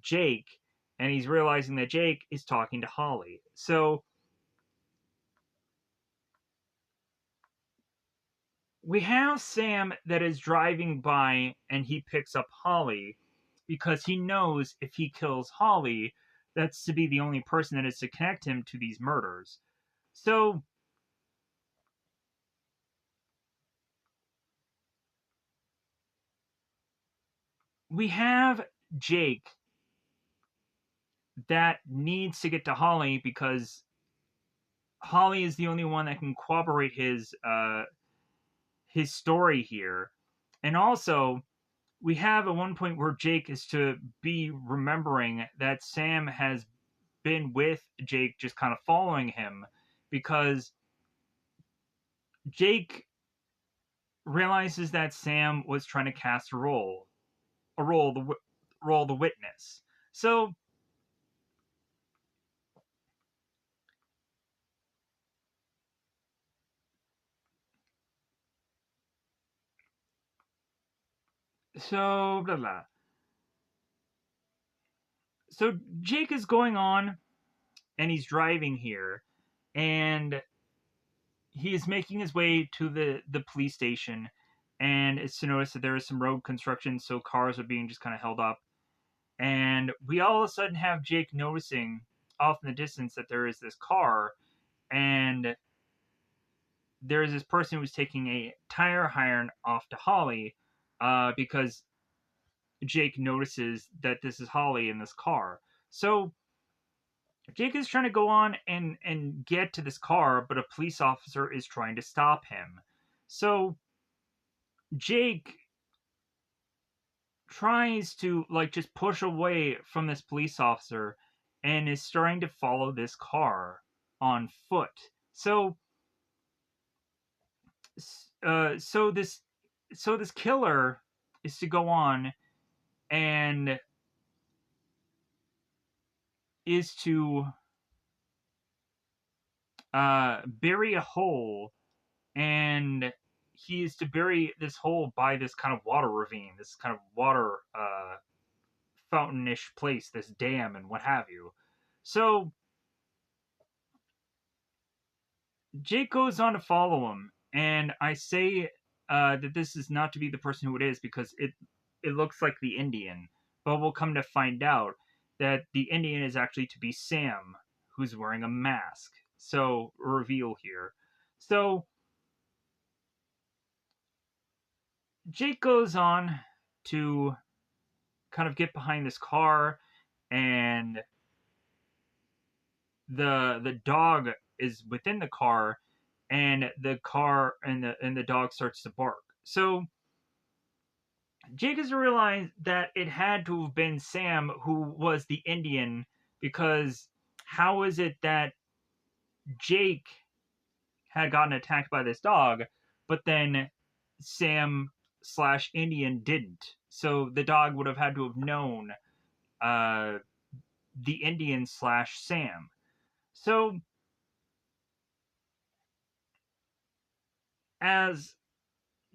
Jake, and he's realizing that Jake is talking to Holly. So we have Sam that is driving by, and he picks up Holly because he knows if he kills Holly, that's to be the only person that is to connect him to these murders. So we have Jake that needs to get to Holly because Holly is the only one that can corroborate his story here. And also, we have at one point where Jake is to be remembering that Sam has been with Jake, just kind of following him, because Jake realizes that Sam was trying to cast role the witness. So blah blah. So Jake is going on and he's driving here, and he is making his way to the police station, and it's to notice that there is some road construction, so cars are being just kind of held up. And we all of a sudden have Jake noticing off in the distance that there is this car, and there is this person who's taking a tire iron off to Holly, because Jake notices that this is Holly in this car. So Jake is trying to go on and get to this car, but a police officer is trying to stop him. So Jake tries to like just push away from this police officer and is starting to follow this car on foot. So uh so this so this killer is to go on and is to bury a hole, and he is to bury this hole by this kind of water ravine, this kind of water fountainish place, this dam and what have you. So Jake goes on to follow him, and I say that this is not to be the person who it is because it looks like the Indian, but we'll come to find out that the Indian is actually to be Sam, who's wearing a mask. So reveal here. So Jake goes on to kind of get behind this car, and the dog is within the car, and the dog starts to bark. So Jake has realized that it had to have been Sam who was the Indian, because how is it that Jake had gotten attacked by this dog, but then Sam slash Indian didn't? So the dog would have had to have known uh, the Indian slash Sam. So as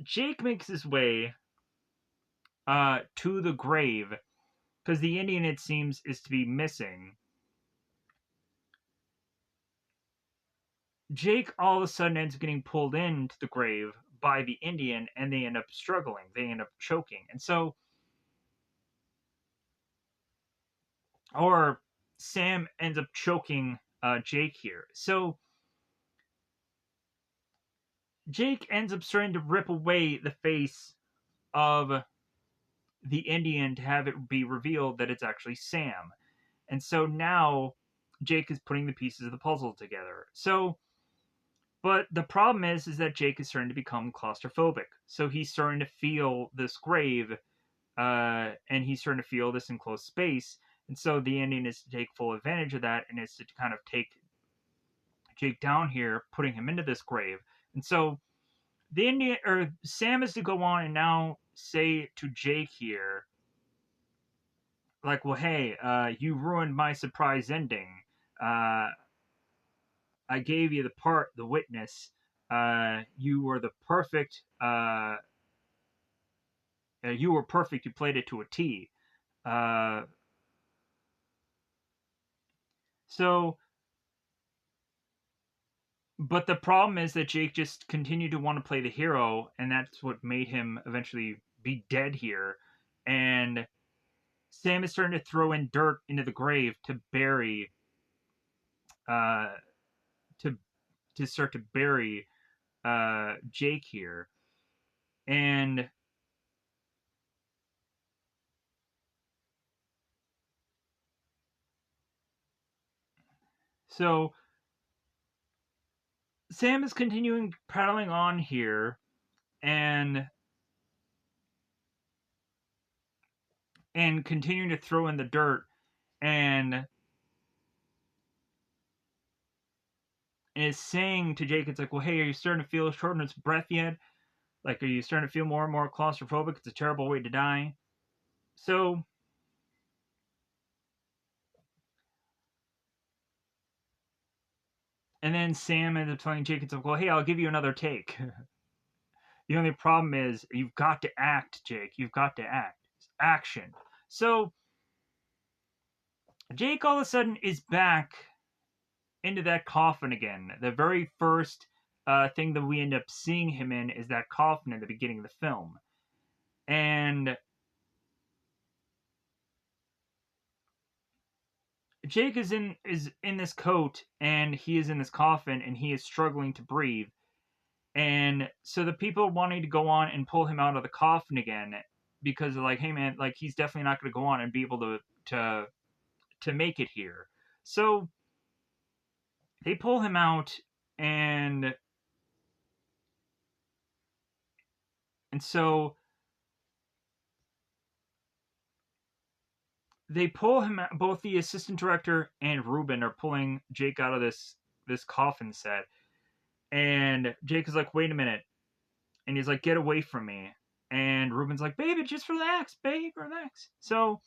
Jake makes his way to the grave, because the Indian, it seems, is to be missing, Jake all of a sudden ends up getting pulled into the grave by the Indian, and they end up struggling. They end up choking. And so, or Sam ends up choking Jake here. So, Jake ends up starting to rip away the face of the Indian to have it be revealed that it's actually Sam. And so now Jake is putting the pieces of the puzzle together. So, but the problem is that Jake is starting to become claustrophobic. So he's starting to feel this grave, and he's starting to feel this enclosed space. And so the Indian is to take full advantage of that, and is to kind of take Jake down here, putting him into this grave. And so the Indian or Sam is to go on and now say to Jake here, like, well, hey, you ruined my surprise ending. Uh, I gave you the part, the witness. You were the perfect. You were perfect. You played it to a T. Uh, so, but the problem is that Jake just continued to want to play the hero, and that's what made him eventually be dead here. And Sam is starting to throw in dirt into the grave to bury, uh, to start to bury Jake here. And so Sam is continuing paddling on here, and continuing to throw in the dirt, and and is saying to Jake, it's like, well, hey, are you starting to feel shortness of breath yet? Like, are you starting to feel more and more claustrophobic? It's a terrible way to die. So, and then Sam ends up telling Jake, it's like, well, hey, I'll give you another take. The only problem is you've got to act, Jake. You've got to act. Action. So, Jake all of a sudden is back into that coffin again. The very first thing that we end up seeing him in is that coffin at the beginning of the film. And Jake is in this coat and he is in this coffin and he is struggling to breathe. And so the people wanting to go on and pull him out of the coffin again because they're like, hey man, like he's definitely not going to go on and be able to make it here. So they pull him out and so they pull him out, both the assistant director and Ruben are pulling Jake out of this coffin set. And Jake is like, wait a minute. And he's like, get away from me. And Ruben's like, baby, just relax, babe, relax. So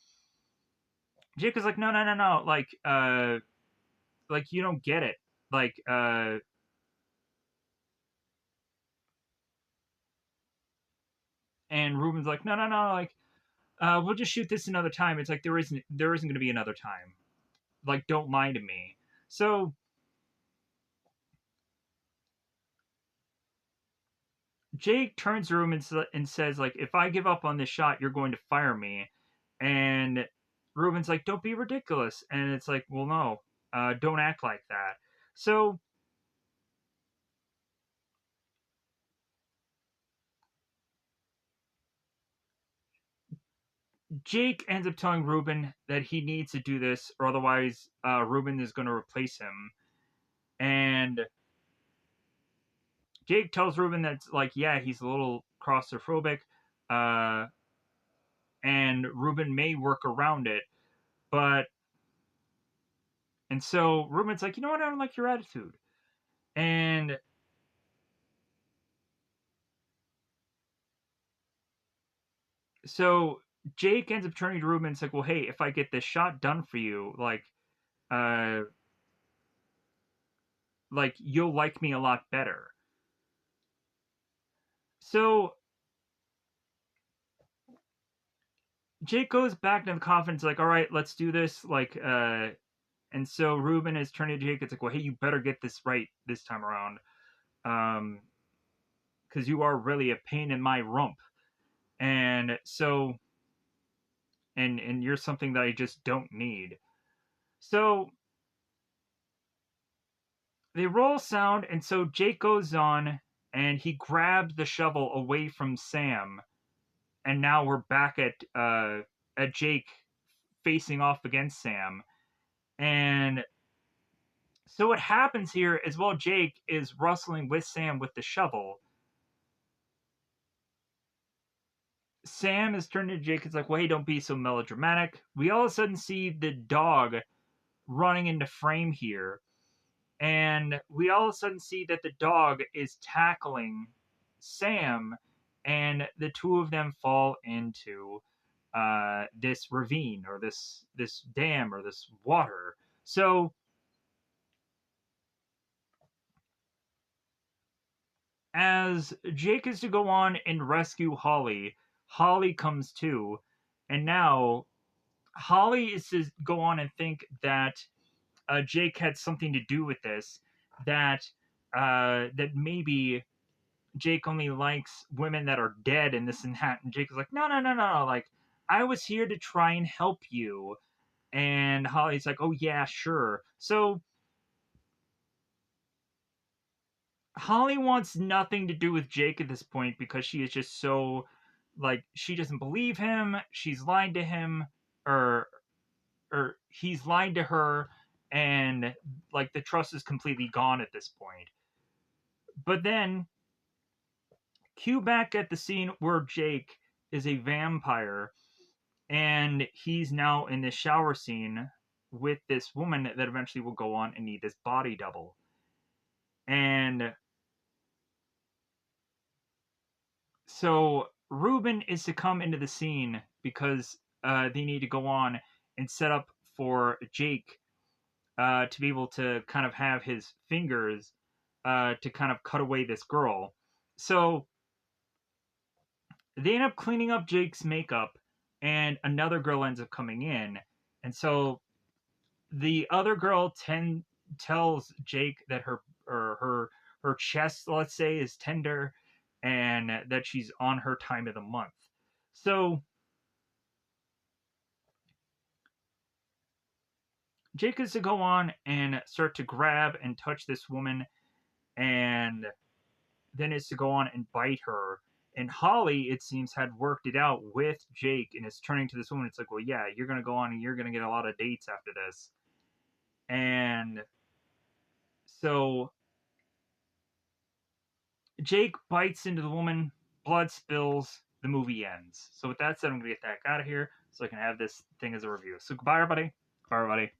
Jake is like, no, no, no, no. Like you don't get it. Like, and Ruben's like, no, no, no, like, we'll just shoot this another time. It's like there isn't going to be another time. Like, don't lie to me. So Jake turns to Ruben and says, like, if I give up on this shot, you're going to fire me. And Ruben's like, don't be ridiculous. And it's like, well, no, don't act like that. So Jake ends up telling Ruben that he needs to do this, or otherwise, Ruben is going to replace him. And Jake tells Ruben that's like, yeah, he's a little claustrophobic, uh, and Ruben may work around it, but and so Ruben's like, you know what, I don't like your attitude, and so Jake ends up turning to Ruben and it's like, well, hey, if I get this shot done for you, uh, like you'll like me a lot better. So Jake goes back to the coffin. It's like, all right, let's do this. And so Ruben is turning to Jake. It's like, well, hey, you better get this right this time around, because you are really a pain in my rump. And so, and you're something that I just don't need. So they roll sound, and so Jake goes on, and he grabs the shovel away from Sam, and now we're back at Jake facing off against Sam, and so what happens here is while Jake is wrestling with Sam with the shovel, Sam is turning to Jake. It's like, well, hey, don't be so melodramatic. We all of a sudden see the dog running into frame here. And we all of a sudden see that the dog is tackling Sam, and the two of them fall into this ravine or this dam or this water. So as Jake is to go on and rescue Holly, Holly comes too, and now Holly is to go on and think that Jake had something to do with this, that that maybe Jake only likes women that are dead and this and that. And Jake is like, no, no, no, no, no. Like, I was here to try and help you. And Holly's like, oh, yeah, sure. So Holly wants nothing to do with Jake at this point because she is just so, like, she doesn't believe him. She's lied to him, or, or he's lied to her. And, like, the trust is completely gone at this point. But then, cue back at the scene where Jake is a vampire and he's now in this shower scene with this woman that eventually will go on and need this body double. And so Ruben is to come into the scene because they need to go on and set up for Jake to be able to kind of have his fingers to kind of cut away this girl. So they end up cleaning up Jake's makeup, and another girl ends up coming in. And so the other girl tells Jake that her chest, let's say, is tender, and that she's on her time of the month. So Jake is to go on and start to grab and touch this woman, and then is to go on and bite her. And Holly, it seems, had worked it out with Jake and is turning to this woman. It's like, well, yeah, you're going to go on and you're going to get a lot of dates after this. And so Jake bites into the woman, blood spills, the movie ends. So with that said, I'm going to get that out of here so I can have this thing as a review. So goodbye, everybody. Bye, everybody.